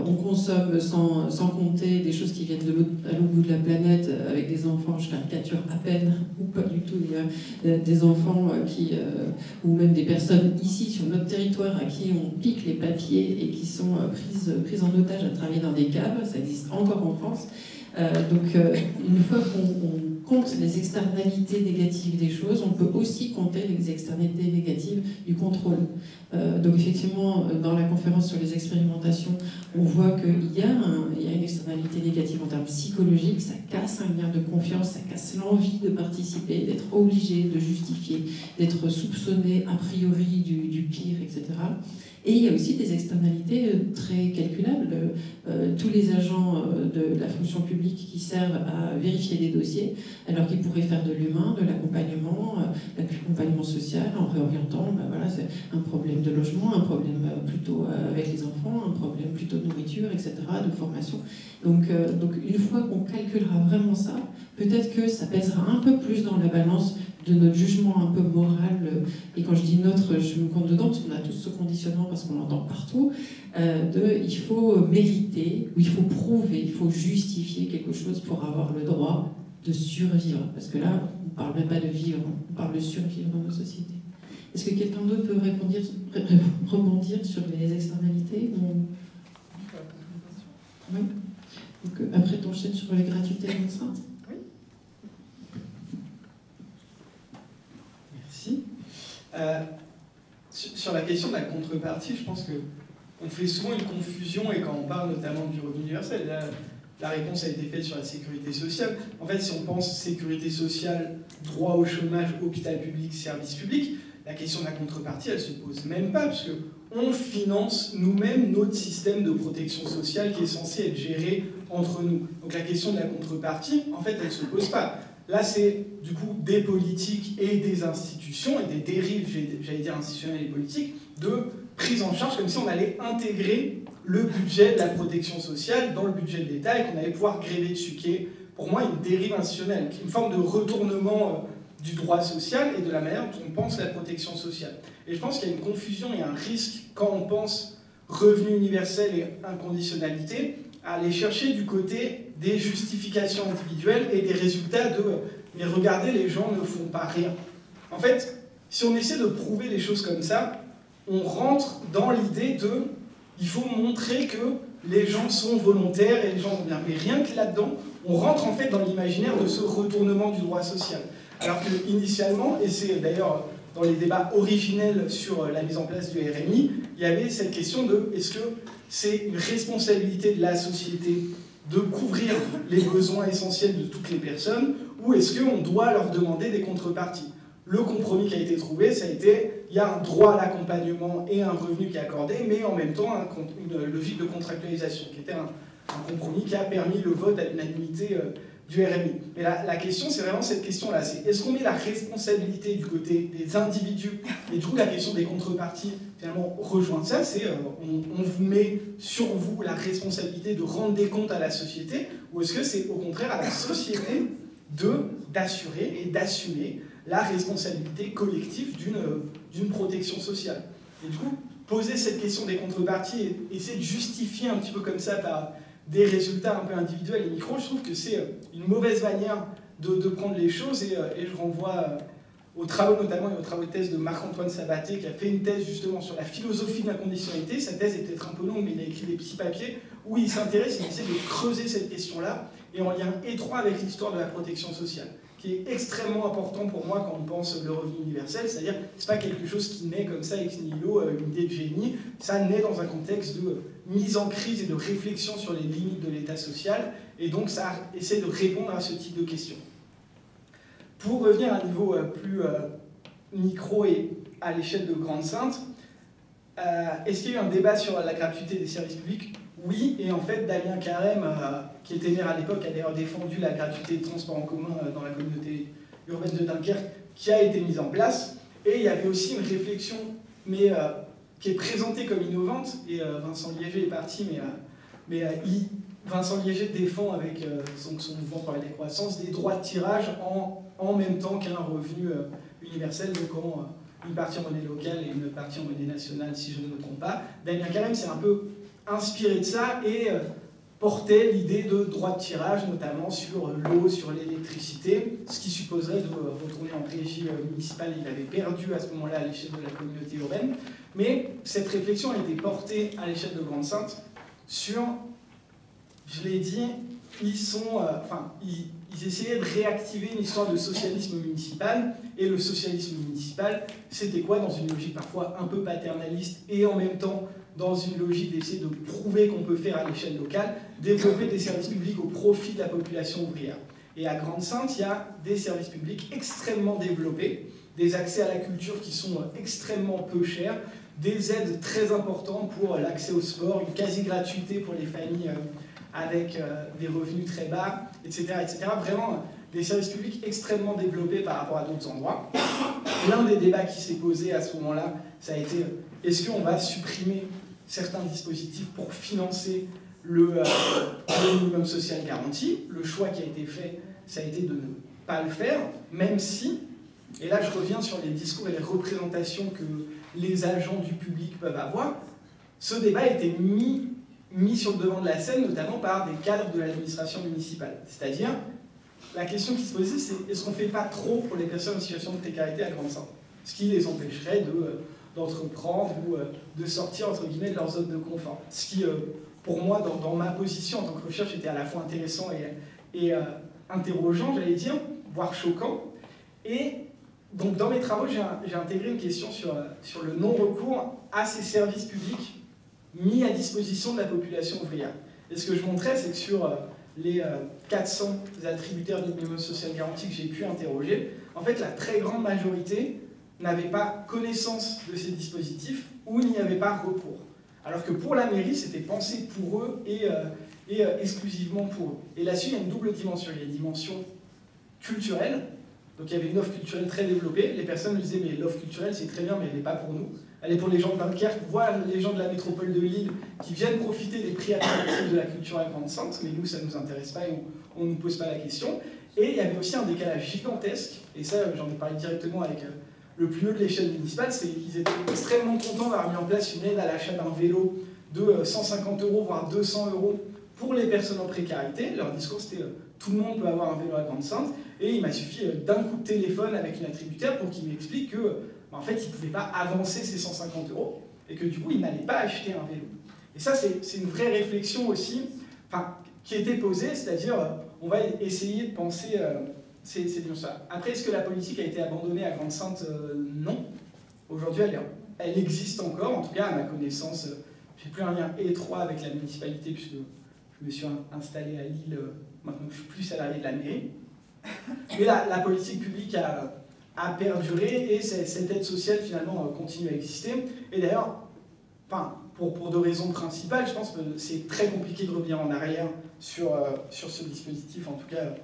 On consomme sans compter des choses qui viennent à l'autre bout de la planète, avec des enfants, je caricature à peine, ou pas du tout, des enfants ou même des personnes ici sur notre territoire à qui on pique les papiers et qui sont prises en otage à travailler dans des caves, ça existe encore en France. Donc une fois qu'on compte les externalités négatives des choses, on peut aussi compter les externalités négatives du contrôle. Donc effectivement, dans la conférence sur les expérimentations, on voit qu'il y a une externalité négative en termes psychologiques, ça casse un lien de confiance, ça casse l'envie de participer, d'être obligé, de justifier, d'être soupçonné a priori du pire, etc. Et il y a aussi des externalités très calculables. Tous les agents de la fonction publique qui servent à vérifier des dossiers, alors qu'ils pourraient faire de l'humain, de l'accompagnement social, en réorientant, voilà, c'est un problème de logement, un problème plutôt avec les enfants, un problème plutôt de nourriture, etc., de formation. Donc une fois qu'on calculera vraiment ça, peut-être que ça pèsera un peu plus dans la balance de notre jugement un peu moral, et quand je dis notre, je me compte dedans, parce qu'on a tous ce conditionnement, parce qu'on l'entend partout, il faut mériter, ou il faut prouver, il faut justifier quelque chose pour avoir le droit de survivre. Parce que là, on ne parle même pas de vivre, on parle de survivre dans nos sociétés. Est-ce que quelqu'un d'autre peut rebondir sur les externalités Oui. Donc, après, t'enchaînes sur les gratuités enceintes. Merci. Sur la question de la contrepartie, je pense qu'on fait souvent une confusion, et quand on parle notamment du revenu universel, là, la réponse a été faite sur la sécurité sociale. En fait, si on pense sécurité sociale, droit au chômage, hôpital public, service public, la question de la contrepartie, elle ne se pose même pas, parce qu'on finance nous-mêmes notre système de protection sociale qui est censé être géré entre nous. Donc la question de la contrepartie, en fait, elle ne se pose pas. Là, c'est du coup des politiques et des institutions, et des dérives, j'allais dire institutionnelles et politiques, de prise en charge, comme si on allait intégrer le budget de la protection sociale dans le budget de l'État et qu'on allait pouvoir gréver dessus, qui est pour moi une dérive institutionnelle, qui est une forme de retournement du droit social et de la manière dont on pense la protection sociale. Et je pense qu'il y a une confusion et un risque quand on pense revenu universel et inconditionnalité, à aller chercher du côté des justifications individuelles et des résultats de « mais regardez, les gens ne font pas rien ». En fait, si on essaie de prouver les choses comme ça, on rentre dans l'idée de « il faut montrer que les gens sont volontaires et les gens vont bien ». Mais rien que là-dedans, on rentre en fait dans l'imaginaire de ce retournement du droit social. Alors que initialement, et c'est d'ailleurs dans les débats originels sur la mise en place du RMI, il y avait cette question de est-ce que c'est une responsabilité de la société de couvrir les besoins essentiels de toutes les personnes, ou est-ce qu'on doit leur demander des contreparties? Le compromis qui a été trouvé, ça a été, il y a un droit à l'accompagnement et un revenu qui est accordé, mais en même temps une logique de contractualisation, qui était un compromis qui a permis le vote à l'unanimité du RMI. Mais la question, c'est vraiment cette question-là, c'est est-ce qu'on met la responsabilité du côté des individus, et du coup la question des contreparties, finalement, rejoint ça, c'est on vous met sur vous la responsabilité de rendre des comptes à la société, ou est-ce que c'est au contraire à la société d'assurer et d'assumer la responsabilité collective d'une protection sociale? Et du coup, poser cette question des contreparties et essayer de justifier un petit peu comme ça par des résultats un peu individuels et micro, je trouve que c'est une mauvaise manière de prendre les choses, et je renvoie aux travaux, notamment aux travaux de thèse de Marc-Antoine Sabaté, qui a fait une thèse justement sur la philosophie de l'inconditionnalité. Sa thèse est peut-être un peu longue, mais il a écrit des petits papiers où il s'intéresse, il essaie de creuser cette question-là, et en lien étroit avec l'histoire de la protection sociale, qui est extrêmement important pour moi quand on pense le revenu universel, c'est-à-dire que ce n'est pas quelque chose qui naît comme ça ex nihilo, une idée de génie, ça naît dans un contexte de mise en crise et de réflexion sur les limites de l'État social, et donc ça essaie de répondre à ce type de questions. Pour revenir à un niveau plus micro et à l'échelle de Grande-Synthe, est-ce qu'il y a eu un débat sur la gratuité des services publics? Oui, et en fait, Damien Carême, qui était maire à l'époque, a d'ailleurs défendu la gratuité des transports en commun dans la communauté urbaine de Dunkerque, qui a été mise en place. Et il y avait aussi une réflexion, mais qui est présentée comme innovante, et Vincent Liéger est parti, mais Vincent Liéger défend avec son mouvement pour la décroissance des droits de tirage en même temps qu'un revenu universel, donc une partie en monnaie locale et une partie en monnaie nationale, si je ne me trompe pas. Damien Carême s'est un peu inspiré de ça et portait l'idée de droit de tirage, notamment sur l'eau, sur l'électricité, ce qui supposerait de retourner en régie municipale. Il avait perdu à ce moment-là à l'échelle de la communauté urbaine. Mais cette réflexion a été portée à l'échelle de Grande-Synthe sur, je l'ai dit, ils ils essayaient de réactiver une histoire de socialisme municipal. Et le socialisme municipal, c'était quoi? Dans une logique parfois un peu paternaliste et en même temps dans une logique d'essayer de prouver qu'on peut faire à l'échelle locale, développer des services publics au profit de la population ouvrière. Et à Grande-Synthe, il y a des services publics extrêmement développés, des accès à la culture qui sont extrêmement peu chers, des aides très importantes pour l'accès au sport, une quasi-gratuité pour les familles avec des revenus très bas, etc., etc. Vraiment, des services publics extrêmement développés par rapport à d'autres endroits. L'un des débats qui s'est posé à ce moment-là, ça a été est-ce qu'on va supprimer certains dispositifs pour financer le minimum social garanti? Le choix qui a été fait, ça a été de ne pas le faire, même si, et là je reviens sur les discours et les représentations que les agents du public peuvent avoir, ce débat a été mis sur le devant de la scène, notamment par des cadres de l'administration municipale. C'est-à-dire, la question qui se posait, c'est est-ce qu'on ne fait pas trop pour les personnes en situation de précarité à Grande-Synthe? Ce qui les empêcherait d'entreprendre ou de sortir, entre guillemets, de leur zone de confort. Ce qui, pour moi, dans ma position en tant que recherche, était à la fois intéressant et interrogeant, j'allais dire, voire choquant. Et donc, dans mes travaux, j'ai intégré une question sur le non-recours à ces services publics mis à disposition de la population ouvrière. Et ce que je montrais, c'est que sur les 400 attributaires du minimum social garanti que j'ai pu interroger, en fait, la très grande majorité n'avait pas connaissance de ces dispositifs ou n'y avait pas recours. Alors que pour la mairie, c'était pensé pour eux et exclusivement pour eux. Et là-dessus, il y a une double dimension. Il y a une dimension culturelle. Donc il y avait une offre culturelle très développée. Les personnes me disaient, mais l'offre culturelle, c'est très bien, mais elle n'est pas pour nous. Elle est pour les gens de Dunkerque, voire les gens de la métropole de Lille, qui viennent profiter des prix attractifs de la culture à Grande-Synthe, mais nous, ça ne nous intéresse pas et on ne nous pose pas la question. Et il y avait aussi un décalage gigantesque, et ça, j'en ai parlé directement avec le plus haut de l'échelle municipale, c'est qu'ils étaient extrêmement contents d'avoir mis en place une aide à l'achat d'un vélo de 150 €, voire 200 € pour les personnes en précarité. Leur discours, c'était tout le monde peut avoir un vélo à Grande-Synthe, et il m'a suffi d'un coup de téléphone avec une attributaire pour qu'il m'explique que en fait, il ne pouvait pas avancer ces 150 €, et que du coup, il n'allait pas acheter un vélo. Et ça, c'est une vraie réflexion aussi, qui était posée, c'est-à-dire, on va essayer de penser, c'est bien ça. Après, est-ce que la politique a été abandonnée à Grande-Synthe? Non. Aujourd'hui, elle existe encore, en tout cas, à ma connaissance, j'ai plus un lien étroit avec la municipalité, puisque je me suis installé à Lille, maintenant je suis plus salarié de la mairie. Mais la politique publique a perduré et cette aide sociale finalement continue à exister. Et d'ailleurs, pour deux raisons principales, je pense que c'est très compliqué de revenir en arrière sur ce dispositif, en tout cas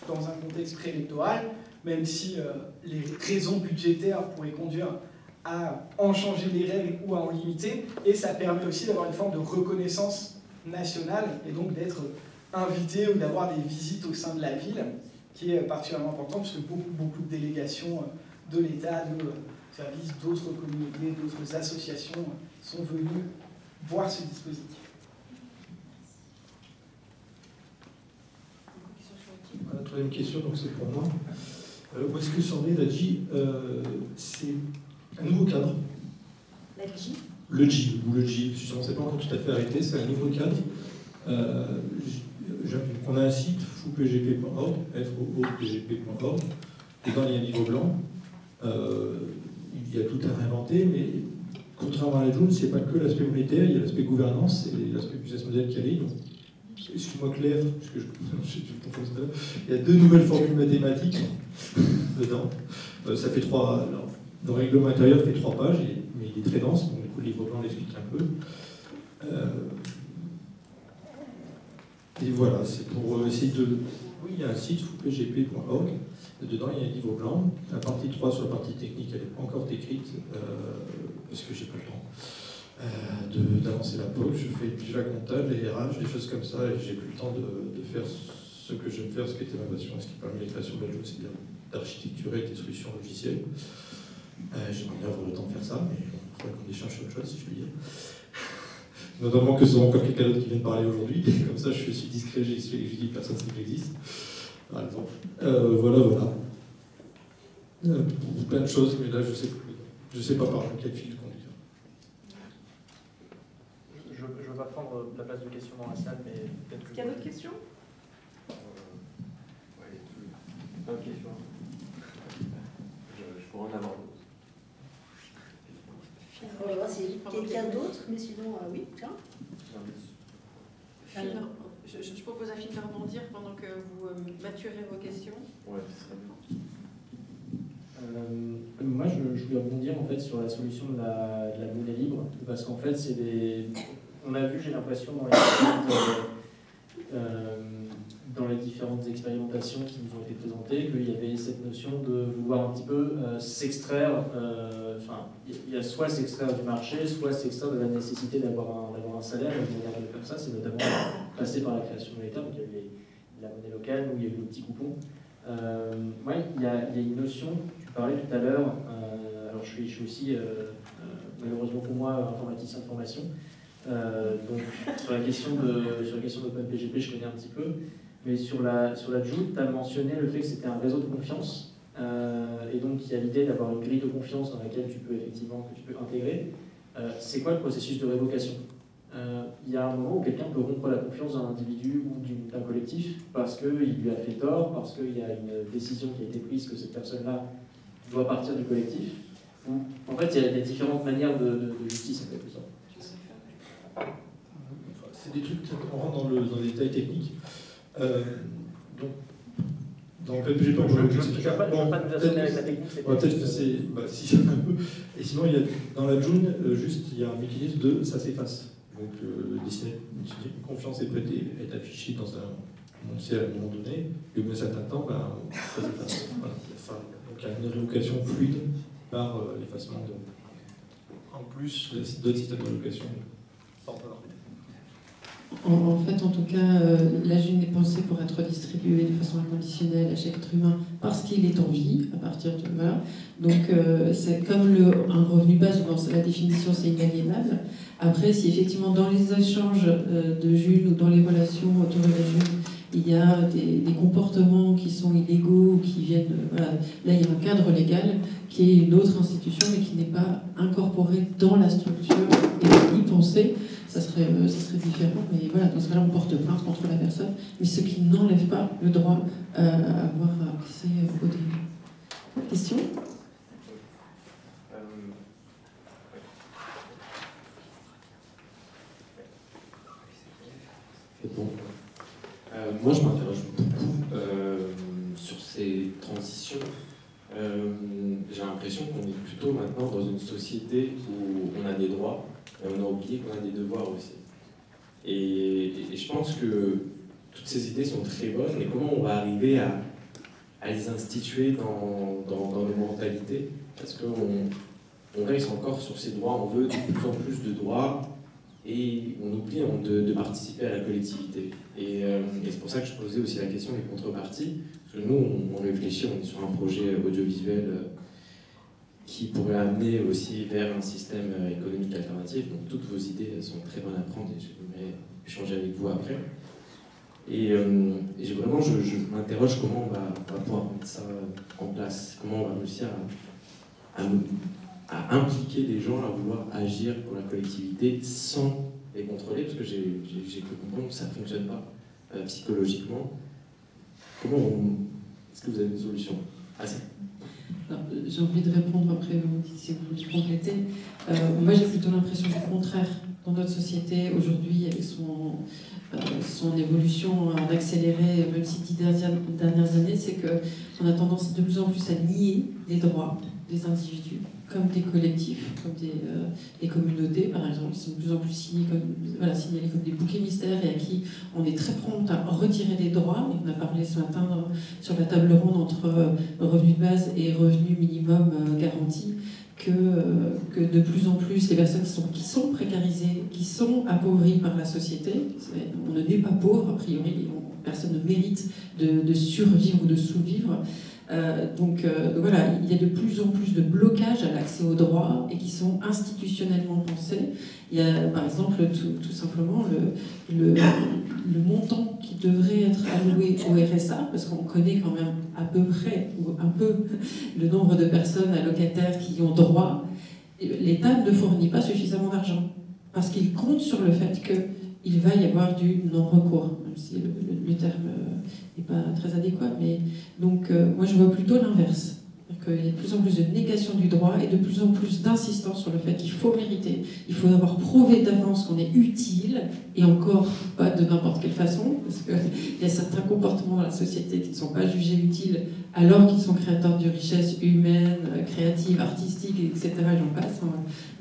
dans un contexte préélectoral, même si les raisons budgétaires pourraient conduire à en changer les règles ou à en limiter, et ça permet aussi d'avoir une forme de reconnaissance nationale, et donc d'être invité ou d'avoir des visites au sein de la ville, qui est particulièrement important, parce que beaucoup de délégations de l'État, de services, d'autres communautés, d'autres associations sont venues voir ce dispositif. La troisième question, donc c'est pour moi. Où est-ce que Sandrine l'a dit, c'est un nouveau cadre. Le G, ou le G, je ne sais pas encore tout à fait arrêté, c'est un nouveau cadre. On a un site, foupgp.org, foopgp.org, dedans il y a un livre blanc, il y a tout à réinventer, mais contrairement à la June, c'est pas que l'aspect monétaire, il y a l'aspect gouvernance et l'aspect business model qui arrive. Excuse-moi Claire, parce que je confonds ça. Il y a 2 nouvelles formules mathématiques dedans. Ça fait 3. Alors, dans le règlement intérieur, ça fait 3 pages, mais il est très dense, donc du coup le livre blanc l'explique un peu. Et voilà, c'est pour essayer de... Oui, il y a un site, foopgp.org. Dedans, il y a un livre blanc. La partie 3 sur la partie technique, elle n'est pas encore écrite, parce que j'ai pas le temps d'avancer la POC. Je fais déjà comptable, les RH, des choses comme ça, et j'ai plus le temps de faire ce que j'aime faire, ce qui était ma passion, ce qui permet les créations de la June, c'est d'architecturer des solutions logicielles. J'aimerais bien avoir le temps de faire ça, mais il faudrait qu'on échange sur autre chose, si je puis dire. Notamment que ce soit encore quelqu'un d'autre qui vient de parler aujourd'hui, comme ça je suis discret, je dis personne ne sait que j'existe, par exemple. Voilà. Plein de choses, mais là je sais pas par quel fil conduire. Je ne veux pas prendre la place de questions dans la salle, mais peut-être que... Il y a d'autres questions? Ok, je pourrais en avoir d'autres. On va voir si quelqu'un d'autre, mais sinon, oui, tiens. Je propose à Phil de rebondir pendant que vous maturez vos questions. Ouais, ce serait bien. Moi, je voulais rebondir en fait sur la solution de la monnaie libre, parce qu'en fait, on a vu, j'ai l'impression, dans les différentes expérimentations qui nous ont été présentées, qu'il y avait cette notion de vouloir un petit peu s'extraire, il y a soit s'extraire du marché, soit s'extraire de la nécessité d'avoir un salaire, et une manière de faire ça, c'est notamment passer par la création monétaire, donc il y a eu la monnaie locale, où il y a eu le petit coupon. Il y a une notion, tu parlais tout à l'heure, alors je suis aussi, malheureusement pour moi, informaticien de formation, donc sur la question d'OpenPGP, je connais un petit peu, mais sur la Joule, tu as mentionné le fait que c'était un réseau de confiance, et donc il y a l'idée d'avoir une grille de confiance dans laquelle tu peux intégrer. C'est quoi le processus de révocation? Il y a un moment où quelqu'un peut rompre la confiance d'un individu ou d'un collectif parce qu'il lui a fait tort, parce qu'il y a une décision qui a été prise que cette personne-là doit partir du collectif. Ou, en fait, il y a des différentes manières de justice en quelque sorte. C'est des trucs, on rentre dans les détails techniques. Donc, dans le PPG, je ne peux pas nous assommer avec la technique. Peut-être que c'est. Si, un peu. Et sinon, dans la Joule, il y a un mécanisme de ça s'efface. Donc, une confiance est prêtée, est affichée dans un énoncé à un moment donné, et au bout d'un certain temps, ça s'efface. Voilà. Donc, il y a une révocation fluide par l'effacement en plus d'autres systèmes de révocation. En fait, en tout cas, la Joule est pensée pour être distribuée de façon inconditionnelle à chaque être humain parce qu'il est en vie à partir de là. Donc, c'est comme un revenu base, dans la définition, c'est inaliénable. Après, si effectivement dans les échanges de Joule ou dans les relations autour de la Joule, il y a des comportements qui sont illégaux ou qui viennent... là, il y a un cadre légal qui est une autre institution mais qui n'est pas incorporé dans la structure et y penser. Ça serait différent, mais voilà, dans ce cas-là, on porte plainte contre la personne, mais ce qui n'enlève pas le droit à avoir accès au données. Question ? C'est bon. Moi, je m'interroge beaucoup sur ces transitions. J'ai l'impression qu'on est plutôt maintenant dans une société où on a des droits, et on a oublié qu'on a des devoirs aussi. Et je pense que toutes ces idées sont très bonnes, mais comment on va arriver à les instituer dans nos mentalités? Parce qu'on reste encore sur ces droits, on veut de plus en plus de droits, et on oublie de participer à la collectivité. Et c'est pour ça que je posais aussi la question des contreparties, parce que nous, on réfléchit, on est sur un projet audiovisuel qui pourrait amener aussi vers un système économique alternatif. Donc toutes vos idées sont très bonnes à prendre et j'aimerais échanger avec vous après. Et vraiment, je m'interroge comment on va pouvoir mettre ça en place, comment on va réussir à impliquer les gens à vouloir agir pour la collectivité sans les contrôler, parce que j'ai cru comprendre que ça ne fonctionne pas psychologiquement. Est-ce que vous avez des solutions à ça? J'ai envie de répondre après, si vous voulez compléter. Moi, j'ai plutôt l'impression du contraire. Dans notre société, aujourd'hui, avec son évolution en accéléré, même si 10 dernières années, c'est qu'on a tendance de plus en plus à nier les droits des individus, comme des collectifs, comme des communautés, par exemple, qui sont de plus en plus signalés comme des bouquets mystères et à qui on est très prompt à retirer des droits. On a parlé ce matin sur la table ronde entre revenu de base et revenu minimum garanti, que de plus en plus les personnes qui sont précarisées, qui sont appauvries par la société, on ne naît pas pauvre, a priori, personne ne mérite de survivre ou de sous-vivre. Donc voilà, il y a de plus en plus de blocages à l'accès aux droits et qui sont institutionnellement pensés. Il y a par exemple tout simplement le montant qui devrait être alloué au RSA, parce qu'on connaît quand même à peu près, ou un peu, le nombre de personnes allocataires qui y ont droit. L'État ne fournit pas suffisamment d'argent, parce qu'il compte sur le fait que il va y avoir du non-recours, même si le terme n'est pas très adéquat. Mais donc, moi, je vois plutôt l'inverse. Il y a de plus en plus de négation du droit et de plus en plus d'insistance sur le fait qu'il faut mériter, il faut avoir prouvé d'avance qu'on est utile, et encore pas de n'importe quelle façon, parce qu'il y a certains comportements dans la société qui ne sont pas jugés utiles alors qu'ils sont créateurs de richesses humaines, créatives, artistiques, etc. J'en passe. Donc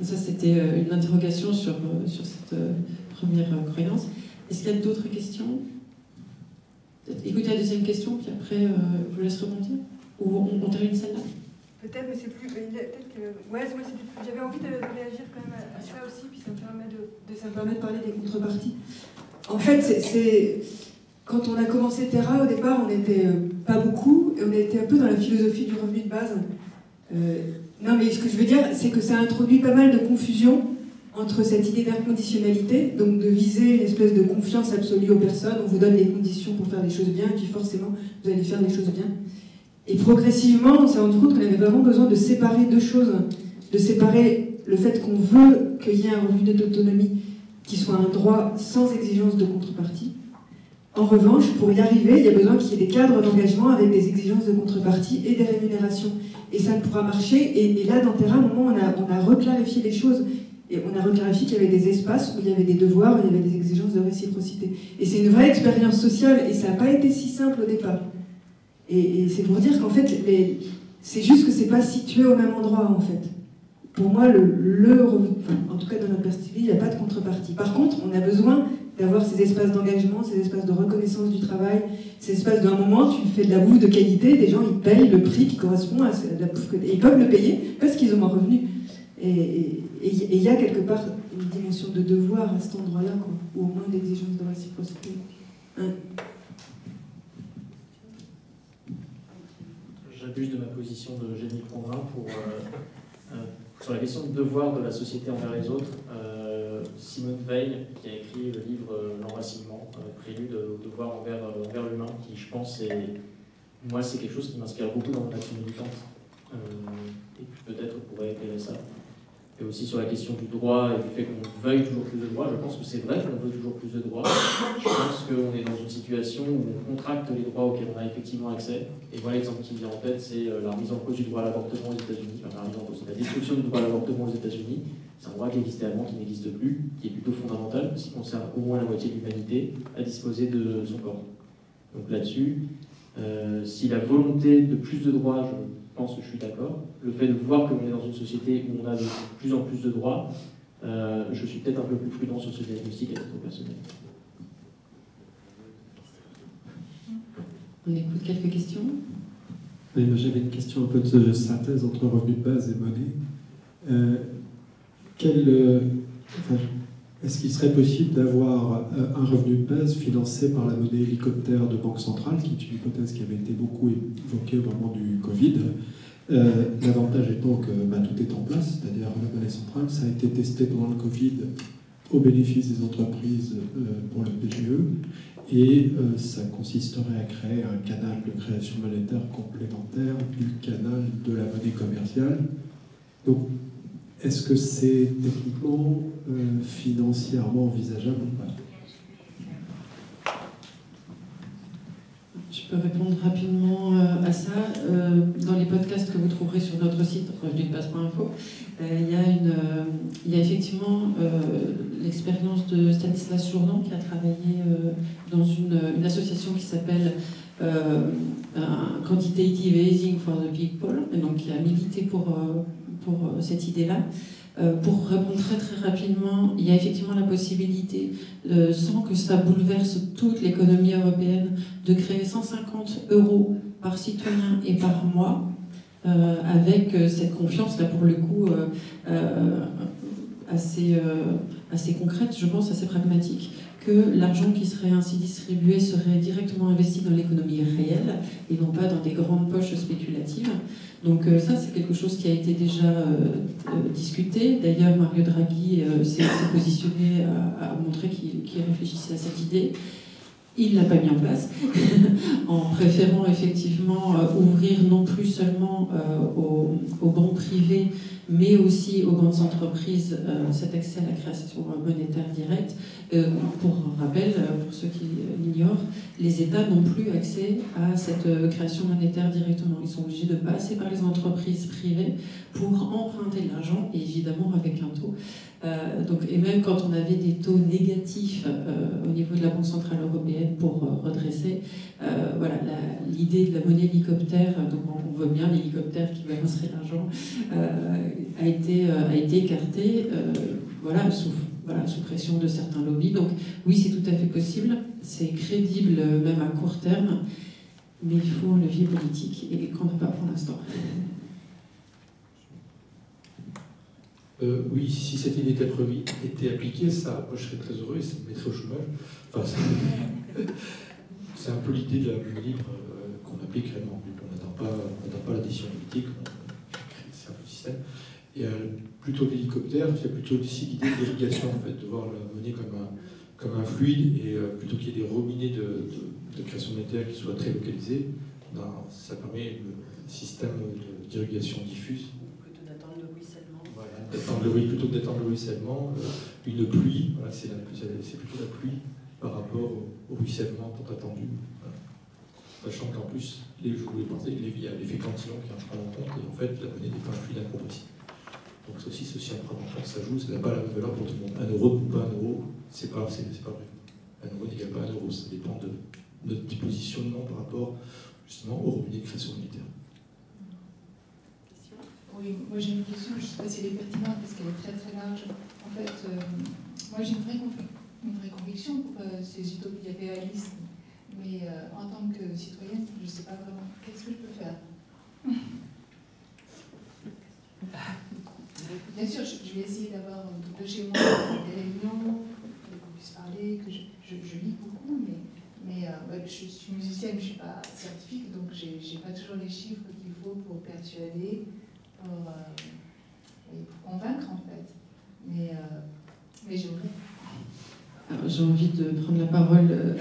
ça, c'était une interrogation sur cette première croyance. Est-ce qu'il y a d'autres questions? Écoutez la deuxième question, puis après, je vous laisse rebondir. Ou on termine celle-là? Peut-être, mais c'est plus. Peut-être que. Ouais, j'avais envie de réagir quand même à ça aussi, puis ça me permet de parler des contreparties. En fait, quand on a commencé Terra, au départ, on n'était pas beaucoup, et on était un peu dans la philosophie du revenu de base. Non, mais ce que je veux dire, c'est que ça a introduit pas mal de confusion entre cette idée d'inconditionnalité, donc de viser une espèce de confiance absolue aux personnes, on vous donne les conditions pour faire les choses bien, et puis forcément, vous allez faire les choses bien. Et progressivement, on s'est rendu compte qu'on avait vraiment besoin de séparer deux choses. De séparer le fait qu'on veut qu'il y ait un revenu d'autonomie qui soit un droit sans exigence de contrepartie. En revanche, pour y arriver, il y a besoin qu'il y ait des cadres d'engagement avec des exigences de contrepartie et des rémunérations. Et ça ne pourra marcher. Et là, dans Terra, à un moment, on a reclarifié les choses. Et on a reclarifié qu'il y avait des espaces où il y avait des devoirs, où il y avait des exigences de réciprocité. Et c'est une vraie expérience sociale, et ça n'a pas été si simple au départ. Et c'est pour dire qu'en fait, c'est juste que c'est pas situé au même endroit, en fait. Pour moi, en tout cas dans notre perspective, il n'y a pas de contrepartie. Par contre, on a besoin d'avoir ces espaces d'engagement, ces espaces de reconnaissance du travail, ces espaces d'un moment, tu fais de la bouffe de qualité, des gens, ils payent le prix qui correspond à la bouffe et ils peuvent le payer parce qu'ils ont un revenu. Et il y a quelque part une dimension de devoir à cet endroit-là, quoi, ou au moins d'exigence de réciprocité. J'abuse de ma position de génie convaincu pour sur la question de devoir de la société envers les autres. Simone Veil, qui a écrit le livre L'enracinement, prélude au devoir envers l'humain, qui, je pense, moi, c'est quelque chose qui m'inspire beaucoup dans mon action militante, et qui peut-être pourrait éclairer ça. Et aussi sur la question du droit et du fait qu'on veuille toujours plus de droits. Je pense que c'est vrai qu'on veut toujours plus de droits. Je pense qu'on est dans une situation où on contracte les droits auxquels on a effectivement accès. Et voilà, l'exemple qui me vient en tête, c'est la remise en cause du droit à l'avortement aux États-Unis. Enfin, la remise en cause, la destruction du droit à l'avortement aux États-Unis. C'est un droit qui existait avant, qui n'existe plus, qui est plutôt fondamental, qui concerne au moins la moitié de l'humanité, à disposer de son corps. Donc là-dessus, si la volonté de plus de droits, je pense que je suis d'accord. Le fait de voir qu'on est dans une société où on a de plus en plus de droits, je suis peut-être un peu plus prudent sur ce diagnostic à titre personnel. On écoute quelques questions. Oui, j'avais une question un peu de synthèse entre revenu de base et monnaie. Est-ce qu'il serait possible d'avoir un revenu de base financé par la monnaie hélicoptère de banque centrale, qui est une hypothèse qui avait été beaucoup évoquée au moment du Covid? L'avantage étant que tout est en place, c'est-à-dire la monnaie centrale, ça a été testé pendant le Covid au bénéfice des entreprises pour le PGE, et ça consisterait à créer un canal de création monétaire complémentaire du canal de la monnaie commerciale. Donc, est-ce que c'est techniquement, financièrement envisageable ou pas? Je peux répondre rapidement à ça. Dans les podcasts que vous trouverez sur notre site, revenudebase.info, il y a effectivement l'expérience de Stanislas Jourdan, qui a travaillé dans une association qui s'appelle Quantitative Easing for the People, et donc qui a milité pour cette idée-là. Pour répondre très très rapidement, il y a effectivement la possibilité, sans que ça bouleverse toute l'économie européenne, de créer 150 € par citoyen et par mois, avec cette confiance, là pour le coup, assez concrète, je pense, assez pragmatique, que l'argent qui serait ainsi distribué serait directement investi dans l'économie réelle et non pas dans des grandes poches spéculatives. Donc ça, c'est quelque chose qui a été déjà discuté. D'ailleurs, Mario Draghi s'est positionné à montrer qu'il réfléchissait à cette idée. Il ne l'a pas mis en place, en préférant effectivement ouvrir non plus seulement aux banques privées, mais aussi aux grandes entreprises cet accès à la création monétaire directe. Pour rappel, pour ceux qui l'ignorent, les États n'ont plus accès à cette création monétaire directement. Ils sont obligés de passer par les entreprises privées pour emprunter de l'argent, et évidemment avec un taux. Et même quand on avait des taux négatifs au niveau de la Banque Centrale Européenne pour redresser, voilà, l'idée de la monnaie hélicoptère, donc on voit bien l'hélicoptère qui balancerait l'argent, a été écartée sous pression de certains lobbies. Donc oui, c'est tout à fait possible, c'est crédible même à court terme, mais il faut un levier politique et qu'on n'a pas pour l'instant. Oui, si cette idée était appliquée, moi je serais très heureux et ça me mettrait au chômage. Enfin, c'est un peu l'idée de la monnaie libre qu'on applique réellement. On n'attend pas l'addition politique, c'est un peu le système. Et plutôt que l'hélicoptère, c'est plutôt aussi l'idée d'irrigation, en fait, de voir la monnaie comme un fluide, et plutôt qu'il y ait des robinets de création monétaire qui soient très localisés, ça permet un système d'irrigation diffuse. Plutôt que d'attendre le ruissellement, une pluie, voilà, c'est plutôt la pluie par rapport au ruissellement tant attendu. Voilà. Sachant qu'en plus, je voulais penser qu'il y a l'effet cantillon qui entre en compte, et en fait, la monnaie n'est pas un fluide incompressible. Donc ceci à prendre en compte, ça joue, ça n'a pas la même valeur pour tout le monde. 1 euro ou pas 1 euro, c'est pas vrai. 1 euro n'égale pas 1 euro, ça dépend de notre positionnement par rapport justement au robinet de création monétaire. Oui, moi j'ai une question, je ne sais pas si elle est pertinente parce qu'elle est très très large. En fait, moi j'ai une vraie conviction pour ces utopies réalistes, mais en tant que citoyenne, je ne sais pas vraiment qu'est-ce que je peux faire. Bien sûr, je vais essayer d'avoir autour de chez moi des réunions, qu'on puisse parler, que je lis beaucoup, mais je suis musicienne, je ne suis pas scientifique, donc je n'ai pas toujours les chiffres qu'il faut pour persuader. Pour convaincre en fait, mais j'aimerais. J'ai envie de prendre la parole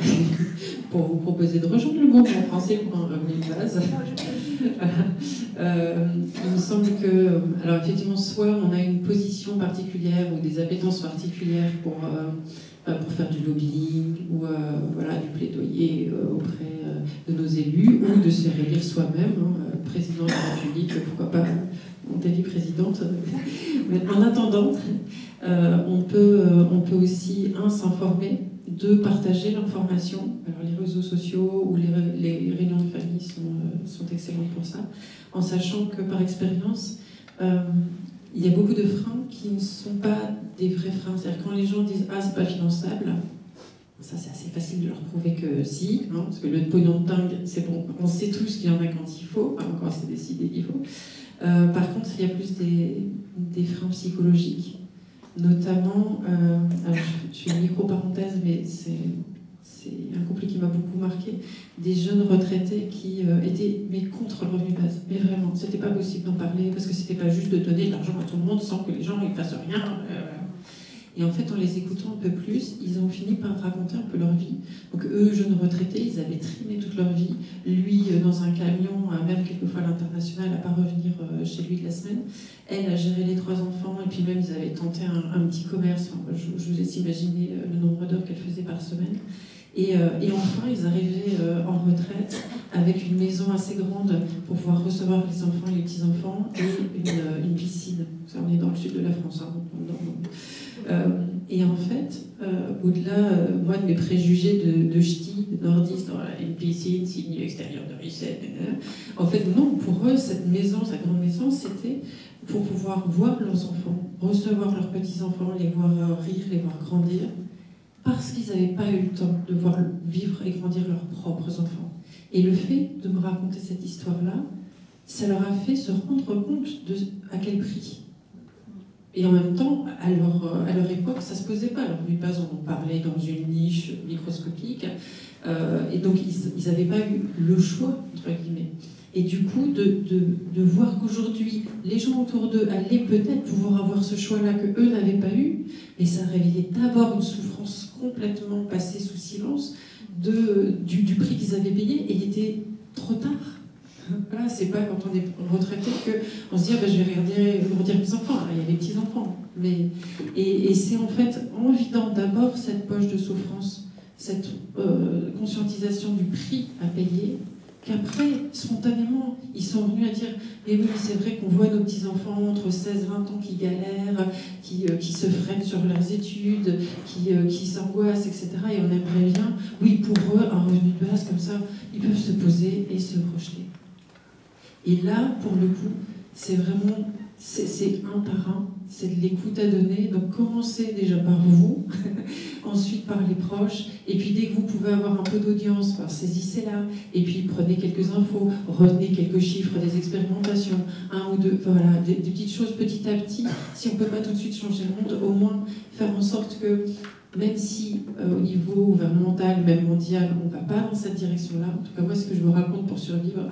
pour vous proposer de rejoindre le monde en français pour un revenu de base. Il me semble que, alors effectivement, soit on a une position particulière ou des appétences particulières pour faire du lobbying ou du plaidoyer auprès de nos élus, ou de se réélire soi-même, président de la République, pourquoi pas Montélie présidente. Mais en attendant, on peut aussi, s'informer, deux, partager l'information. Alors les réseaux sociaux ou les réunions de famille sont excellentes pour ça, en sachant que par expérience, il y a beaucoup de freins qui ne sont pas des vrais freins. C'est-à-dire quand les gens disent « Ah, c'est pas finançable », ça c'est assez facile de leur prouver que si, parce que le pognon de dingue, c'est bon, on sait tous qu'il y en a quand il faut, quand c'est décidé qu'il faut. Par contre, il y a plus des freins psychologiques, notamment, je fais une micro-parenthèse, mais c'est un couple qui m'a beaucoup marqué, des jeunes retraités qui étaient contre le revenu de base. Mais vraiment, c'était pas possible d'en parler, parce que c'était pas juste de donner de l'argent à tout le monde sans que les gens ne fassent rien. Et en fait, en les écoutant un peu plus, ils ont fini par raconter un peu leur vie. Donc eux, jeunes retraités, ils avaient trimé toute leur vie. Lui, dans un camion, même quelquefois à l'international, à pas revenir chez lui de la semaine. Elle a géré les 3 enfants, et puis même, ils avaient tenté un petit commerce. Enfin, je vous laisse imaginer le nombre d'heures qu'elle faisait par semaine. Et enfin, ils arrivaient en retraite avec une maison assez grande pour pouvoir recevoir les enfants et les petits-enfants, et une piscine. On est dans le sud de la France. Et en fait, au-delà, moi, de mes préjugés de ch'ti, de nordistes, une piscine, signe extérieur de Richette, en fait, non, pour eux, cette maison, sa grande maison, c'était pour pouvoir voir leurs enfants, recevoir leurs petits-enfants, les voir rire, les voir grandir, parce qu'ils n'avaient pas eu le temps de voir vivre et grandir leurs propres enfants. Et le fait de me raconter cette histoire-là, ça leur a fait se rendre compte à quel prix. Et en même temps, à leur époque, ça ne se posait pas. Alors, les bases, on en parlait dans une niche microscopique. Et donc, ils n'avaient pas eu le choix, entre guillemets. Et du coup, de voir qu'aujourd'hui, les gens autour d'eux allaient peut-être pouvoir avoir ce choix-là que eux n'avaient pas eu, et ça réveillait d'abord une souffrance complètement passée sous silence, du prix qu'ils avaient payé, et il était trop tard. Voilà, c'est pas quand on est retraité qu'on se dit je vais regarder mes enfants. Il y a les petits-enfants. Et c'est en fait en vidant d'abord cette poche de souffrance, cette conscientisation du prix à payer, qu'après, spontanément, ils sont venus à dire « Mais oui, c'est vrai qu'on voit nos petits-enfants entre 16 et 20 ans qui galèrent, qui se freinent sur leurs études, qui s'angoissent, etc. Et on aimerait bien, oui, pour eux, un revenu de base, comme ça, ils peuvent se poser et se projeter. » Et là, pour le coup, c'est vraiment, c'est un par un, c'est de l'écoute à donner. Donc commencez déjà par vous, ensuite par les proches, et puis dès que vous pouvez avoir un peu d'audience, saisissez-la, et puis prenez quelques infos, retenez quelques chiffres des expérimentations, un ou deux, voilà, des petites choses petit à petit. Si on ne peut pas tout de suite changer le monde, au moins faire en sorte que, même si au niveau gouvernemental, même mondial, on ne va pas dans cette direction-là, en tout cas moi ce que je me raconte pour survivre,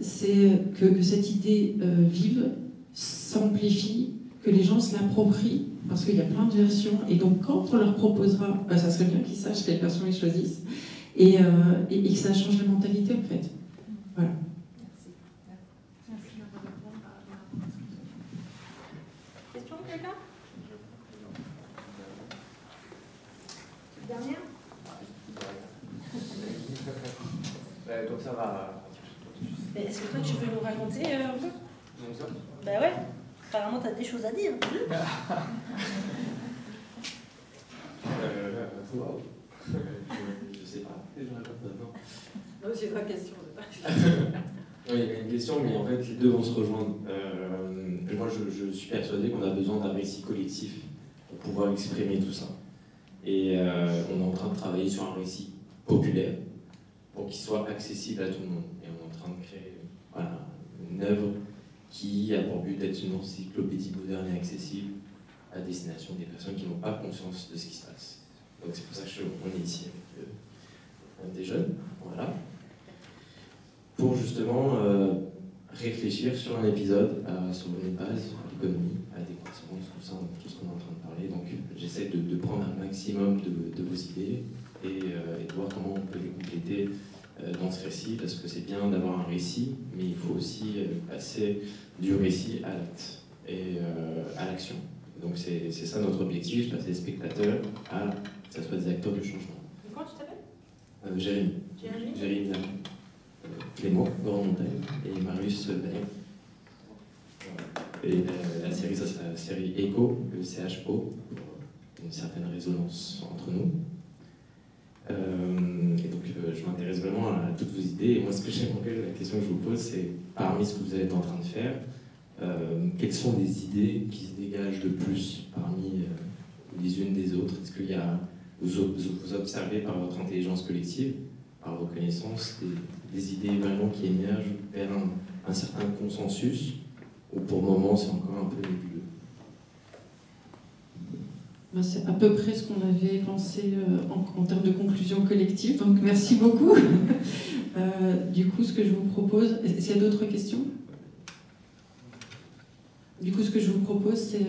c'est que cette idée vive, s'amplifie, que les gens se l'approprient, parce qu'il y a plein de versions, et donc quand on leur proposera, ça serait bien qu'ils sachent quelle version ils choisissent, et que ça change la mentalité en fait. Voilà. Question, quelqu'un? Dernière? Donc ça va. Mais est-ce que toi tu veux nous raconter un peu? Donc ça. Bah ouais, apparemment t'as des choses à dire. Wow. Je sais pas. Non, j'ai pas de question. Oui, il y a une question, mais en fait, les deux vont se rejoindre. Moi, je suis persuadé qu'on a besoin d'un récit collectif pour pouvoir exprimer tout ça. Et on est en train de travailler sur un récit populaire pour qu'il soit accessible à tout le monde. Et on est en train de créer une œuvre qui a pour but d'être une encyclopédie moderne et accessible à destination des personnes qui n'ont pas conscience de ce qui se passe. Donc c'est pour ça qu'on est ici avec des jeunes, voilà, pour justement réfléchir sur un épisode sur les bases, à l'économie, à la décroissance, tout ce qu'on est en train de parler. Donc j'essaie de prendre un maximum de vos idées et de voir comment on peut les compléter dans ce récit, parce que c'est bien d'avoir un récit, mais il faut aussi passer du récit à l'acte et à l'action. Donc c'est ça notre objectif, passer des spectateurs à que ce soit des acteurs du changement. Et comment tu t'appelles? Jérémy. Jérémy Clément, Grande Montagne, et Marius Bagnon. Et la série, ça sera la série Echo, le CHO, pour une certaine résonance entre nous. Et donc je m'intéresse vraiment à toutes vos idées. Et moi, ce que j'aimerais, la question que je vous pose, c'est parmi ce que vous êtes en train de faire, quelles sont les idées qui se dégagent le plus parmi les unes des autres? Est-ce qu'il y a, vous observez par votre intelligence collective, par vos connaissances, des idées vraiment qui émergent vers un certain consensus, ou pour le moment c'est encore un peu nébuleux? C'est à peu près ce qu'on avait pensé en termes de conclusion collective, donc merci beaucoup. Du coup, ce que je vous propose, est-ce qu'il y a d'autres questions? Du coup, ce que je vous propose, c'est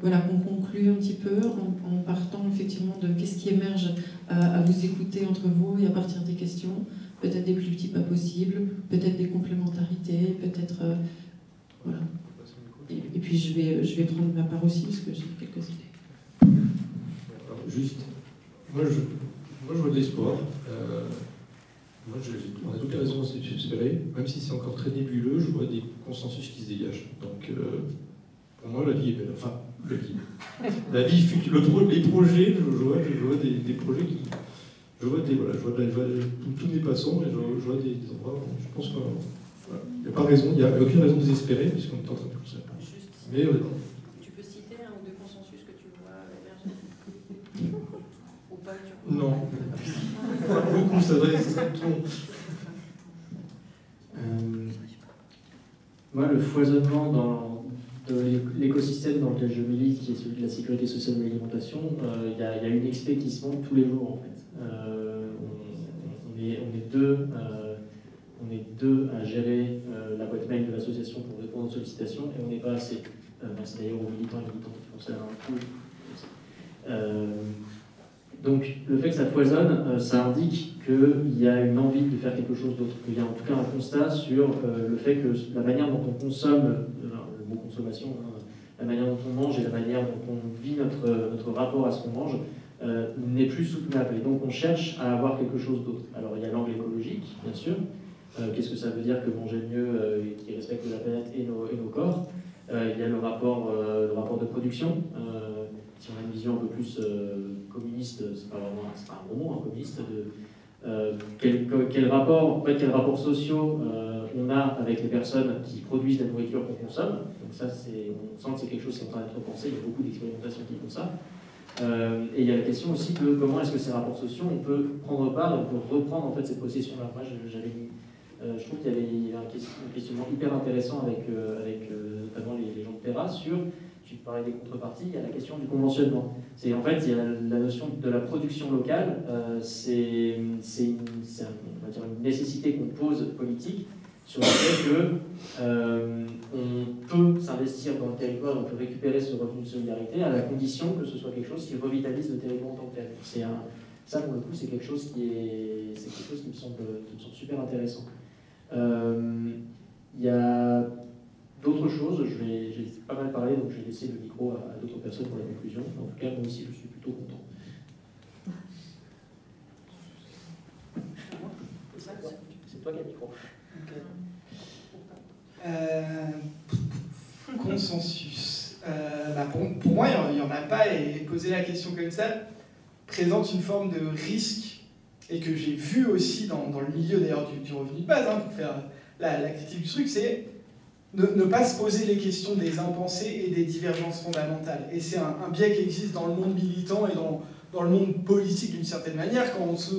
voilà, qu'on conclue un petit peu en partant effectivement de qu'est-ce qui émerge à vous écouter entre vous et à partir des questions, peut-être des plus petits pas possibles, peut-être des complémentarités, peut-être voilà. Et puis je vais prendre ma part aussi parce que j'ai quelques idées. Alors, juste, moi je vois de l'espoir. On a toutes les raisons d'espérer, même si c'est encore très nébuleux, je vois des consensus qui se dégagent. Donc, pour moi, la vie est belle. Enfin, la vie future. Les projets, je vois des projets qui. Je vois tout n'est pas sombre et je vois des endroits où je pense qu'il n'y a pas raison, il n'y a aucune raison de désespérer puisqu'on est en train de faire ça. Mais tu peux citer un ou deux consensus que tu vois émerger? Ou pas? Non. Beaucoup, ça serait tout long. Moi, le foisonnement de l'écosystème dans lequel je milite, qui est celui de la sécurité sociale de l'alimentation, il y a une expé qui se monte tous les jours en fait. On est deux à gérer la boîte mail de l'association pour répondre aux sollicitations et on n'est pas assez. Merci d'ailleurs aux militants et militantes qui font ça un coup. Donc le fait que ça foisonne, ça indique qu'il y a une envie de faire quelque chose d'autre, qu'il y a en tout cas un constat sur le fait que la manière dont on consomme, le mot consommation, la manière dont on mange et la manière dont on vit notre rapport à ce qu'on mange n'est plus soutenable. Et donc on cherche à avoir quelque chose d'autre. Alors il y a l'angle écologique, bien sûr. Qu'est-ce que ça veut dire que manger mieux qui respecte la planète et nos corps. Il y a le rapport de production. Si on a une vision un peu plus communiste, c'est pas un bon mot, communiste, quel rapport sociaux on a avec les personnes qui produisent la nourriture qu'on consomme. Donc ça, on sent que c'est quelque chose qui est en train d'être repensé. Il y a beaucoup d'expérimentations qui font ça. Et il y a la question aussi de comment est-ce que ces rapports sociaux, on peut prendre part, on peut reprendre en fait cette possession-là. Moi, je trouve qu'il y avait un questionnement hyper intéressant avec notamment les gens de Terra sur, tu parlais des contreparties, il y a la question du conventionnement. En fait, il y a la notion de la production locale, c'est on va dire une nécessité qu'on pose politique sur le fait qu'on peut s'investir dans le territoire, on peut récupérer ce revenu de solidarité à la condition que ce soit quelque chose qui revitalise le territoire en tant que tel. Ça, pour le coup, c'est quelque chose qui me semble super intéressant. Il y a d'autres choses, j'ai pas mal parlé, donc je vais laisser le micro à d'autres personnes pour la conclusion. En tout cas, moi aussi, je suis plutôt content. C'est toi qui as le micro. Consensus. Pour moi, il n'y en a pas, et poser la question comme ça présente une forme de risque, et que j'ai vu aussi dans le milieu d'ailleurs du revenu de base, pour faire la critique du truc, c'est ne pas se poser les questions des impensés et des divergences fondamentales. Et c'est un biais qui existe dans le monde militant et dans le monde politique d'une certaine manière, quand on se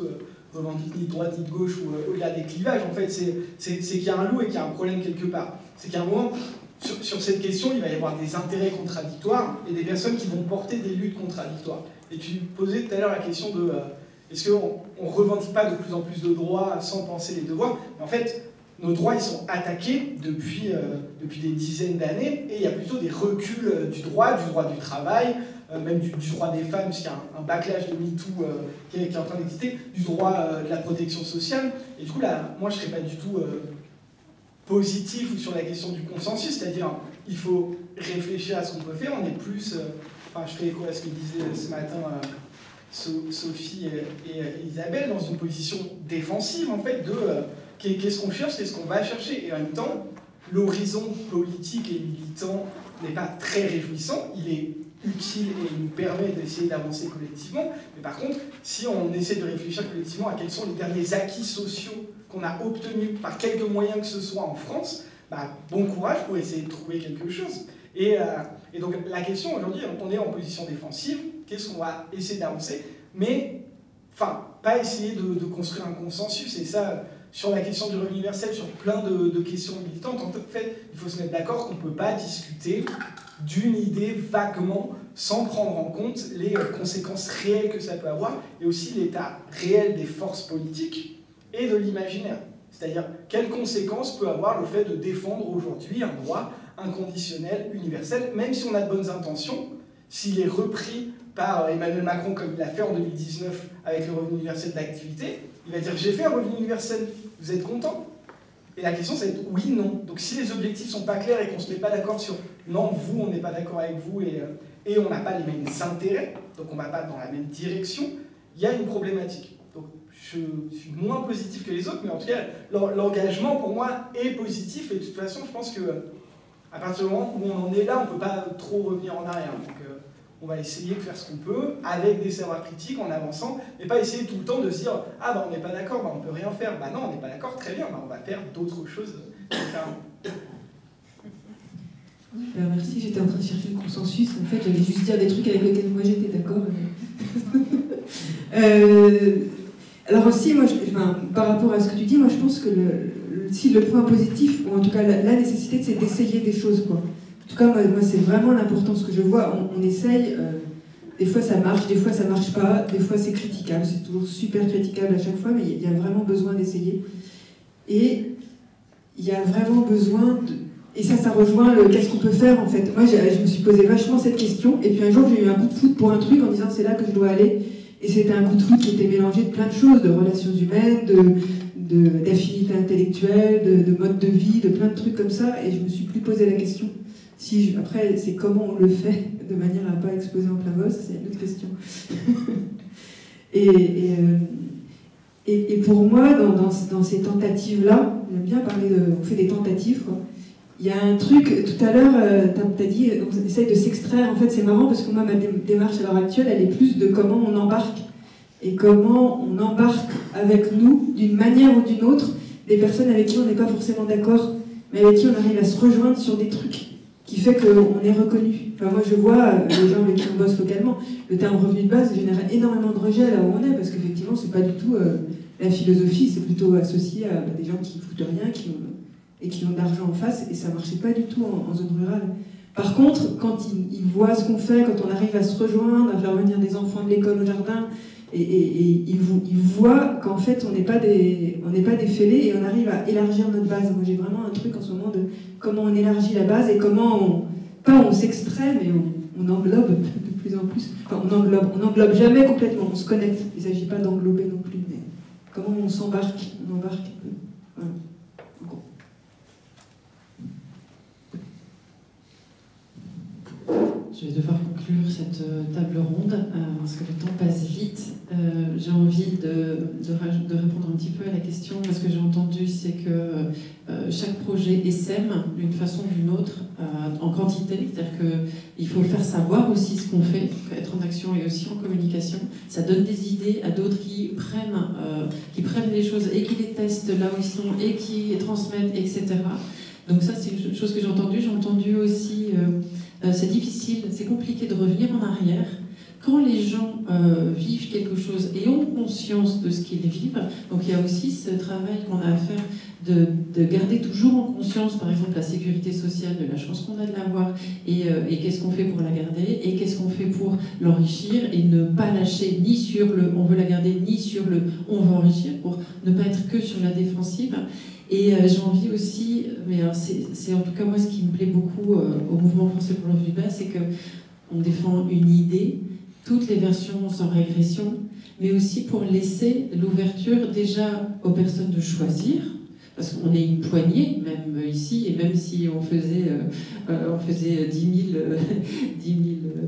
revendique ni de droite ni de gauche ou au-delà des clivages, en fait, c'est qu'il y a un loup et qu'il y a un problème quelque part. C'est qu'à un moment, sur cette question, il va y avoir des intérêts contradictoires et des personnes qui vont porter des luttes contradictoires. Et tu posais tout à l'heure la question de est-ce qu'on ne revendique pas de plus en plus de droits sans penser les devoirs? Mais en fait, nos droits, ils sont attaqués depuis des dizaines d'années, et il y a plutôt des reculs du droit du travail, même du droit des femmes, puisqu'il y a un backlash de MeToo qui est en train d'exister, du droit de la protection sociale. Et du coup, là, moi, je ne serais pas du tout positif sur la question du consensus, c'est-à-dire il faut réfléchir à ce qu'on peut faire. On est plus, je fais écho à ce que disaient ce matin Sophie et Isabelle, dans une position défensive, en fait, de qu'est-ce qu'on cherche, qu'est-ce qu'on va chercher. Et en même temps, l'horizon politique et militant n'est pas très réjouissant. Il est utile et il nous permet d'essayer d'avancer collectivement. Mais par contre, si on essaie de réfléchir collectivement à quels sont les derniers acquis sociaux qu'on a obtenus par quelque moyen que ce soit en France, bon courage pour essayer de trouver quelque chose. Et donc la question aujourd'hui, on est en position défensive, qu'est-ce qu'on va essayer d'avancer, mais pas essayer de construire un consensus. Et ça, sur la question du revenu universel, sur plein de questions militantes, en fait, il faut se mettre d'accord qu'on ne peut pas discuter d'une idée vaguement sans prendre en compte les conséquences réelles que ça peut avoir, et aussi l'état réel des forces politiques et de l'imaginaire. C'est-à-dire, quelles conséquences peut avoir le fait de défendre aujourd'hui un droit inconditionnel, universel, même si on a de bonnes intentions, s'il est repris par Emmanuel Macron comme il l'a fait en 2019 avec le revenu universel d'activité, il va dire « j'ai fait un revenu universel, vous êtes content ?» Et la question, c'est oui, non. Donc si les objectifs ne sont pas clairs et qu'on ne se met pas d'accord sur « non, vous, on n'est pas d'accord avec vous et on n'a pas les mêmes intérêts, donc on ne va pas dans la même direction », il y a une problématique. Donc je suis moins positif que les autres, mais en tout cas, l'engagement pour moi est positif, et de toute façon, je pense que à partir du moment où on en est là, on ne peut pas trop revenir en arrière. Donc on va essayer de faire ce qu'on peut, avec des savoirs critiques, en avançant, et pas essayer tout le temps de se dire « ah on n'est pas d'accord, on ne peut rien faire ». Non, on n'est pas d'accord, très bien, on va faire d'autres choses différemment. Merci, j'étais en train de chercher le consensus. En fait, j'allais juste dire des trucs avec lesquels moi j'étais d'accord. Alors aussi, moi, par rapport à ce que tu dis, moi je pense que si le point positif, ou en tout cas la nécessité, c'est d'essayer des choses, quoi. En tout cas, moi c'est vraiment l'importance que je vois. On essaye, des fois ça marche, des fois ça marche pas, des fois c'est critiquable, c'est toujours super critiquable à chaque fois, mais il y a vraiment besoin d'essayer. Et il y a vraiment besoin de... Et ça rejoint le qu'est-ce qu'on peut faire en fait. Moi je me suis posé vachement cette question, et puis un jour j'ai eu un coup de foudre pour un truc en disant c'est là que je dois aller. Et c'était un coup de foudre qui était mélangé de plein de choses, de relations humaines, d'affinités intellectuelles, de mode de vie, de plein de trucs comme ça, et je me suis plus posé la question. Après, c'est comment on le fait de manière à ne pas exploser en plein vol, ça c'est une autre question. Et pour moi, dans ces tentatives-là, j'aime bien parler on fait des tentatives, quoi. Il y a un truc, tout à l'heure, tu as dit, on essaye de s'extraire. En fait, c'est marrant parce que moi, ma démarche à l'heure actuelle, elle est plus de comment on embarque. Et comment on embarque avec nous, d'une manière ou d'une autre, des personnes avec qui on n'est pas forcément d'accord, mais avec qui on arrive à se rejoindre sur des trucs qui fait qu'on est reconnu. Enfin, moi, je vois les gens avec qui on bosse localement, le terme revenu de base génère énormément de rejet là où on est, parce qu'effectivement, c'est pas du tout la philosophie, c'est plutôt associé à des gens qui foutent rien, qui ont de l'argent en face, et ça marchait pas du tout en zone rurale. Par contre, quand ils voient ce qu'on fait, quand on arrive à se rejoindre, à faire venir des enfants de l'école au jardin, et ils voient qu'en fait on n'est pas des fêlés et on arrive à élargir notre base. Moi j'ai vraiment un truc en ce moment de comment on élargit la base et comment on s'extrait, mais on englobe de plus en plus. Enfin on englobe jamais complètement, on se connecte. Il ne s'agit pas d'englober non plus, mais comment on s'embarque, on embarque un peu. Voilà. Je vais devoir conclure cette table ronde parce que le temps passe vite. J'ai envie de répondre un petit peu à la question. Ce que j'ai entendu, c'est que chaque projet essaime d'une façon ou d'une autre en quantité. C'est-à-dire qu'il faut faire savoir aussi ce qu'on fait, être en action et aussi en communication. Ça donne des idées à d'autres qui prennent les choses et qui les testent là où ils sont et qui les transmettent, etc. Donc ça, c'est une chose que j'ai entendue. J'ai entendu aussi... c'est difficile, c'est compliqué de revenir en arrière. Quand les gens vivent quelque chose et ont conscience de ce qu'ils vivent, donc il y a aussi ce travail qu'on a à faire de garder toujours en conscience, par exemple, la sécurité sociale, de la chance qu'on a de l'avoir, et qu'est-ce qu'on fait pour la garder, et qu'est-ce qu'on fait pour l'enrichir, et ne pas lâcher ni sur le « on veut la garder », ni sur le « on veut enrichir », pour ne pas être que sur la défensive. Et j'ai envie aussi, mais c'est en tout cas moi ce qui me plaît beaucoup au mouvement français pour le revenu de base, c'est qu'on défend une idée, toutes les versions sans régression, mais aussi pour laisser l'ouverture déjà aux personnes de choisir, parce qu'on est une poignée, même ici, et même si on faisait 10 000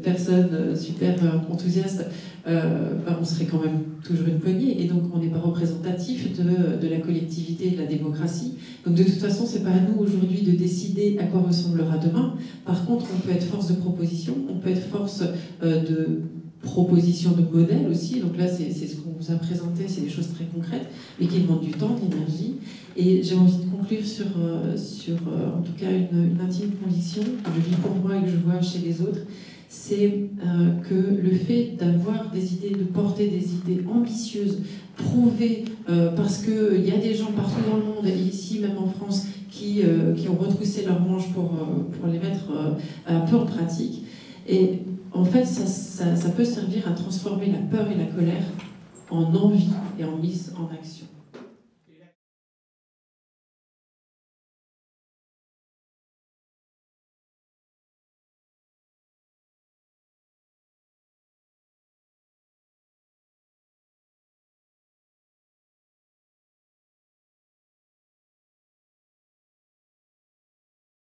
personnes super enthousiastes, on serait quand même toujours une poignée, et donc on n'est pas représentatif de la collectivité et de la démocratie. Donc de toute façon, c'est pas à nous aujourd'hui de décider à quoi ressemblera demain. Par contre, on peut être force de proposition, on peut être force de proposition de modèle aussi. Donc là, c'est ce qu'on vous a présenté, c'est des choses très concrètes, mais qui demandent du temps, de l'énergie. Et j'ai envie de conclure sur en tout cas une intime conviction que je vis pour moi et que je vois chez les autres, c'est que le fait d'avoir des idées, de porter des idées ambitieuses, prouvées, parce qu'il y a des gens partout dans le monde, et ici même en France, qui ont retroussé leurs manches pour les mettre un peu en pratique. Et en fait, ça peut servir à transformer la peur et la colère en envie et en mise en action.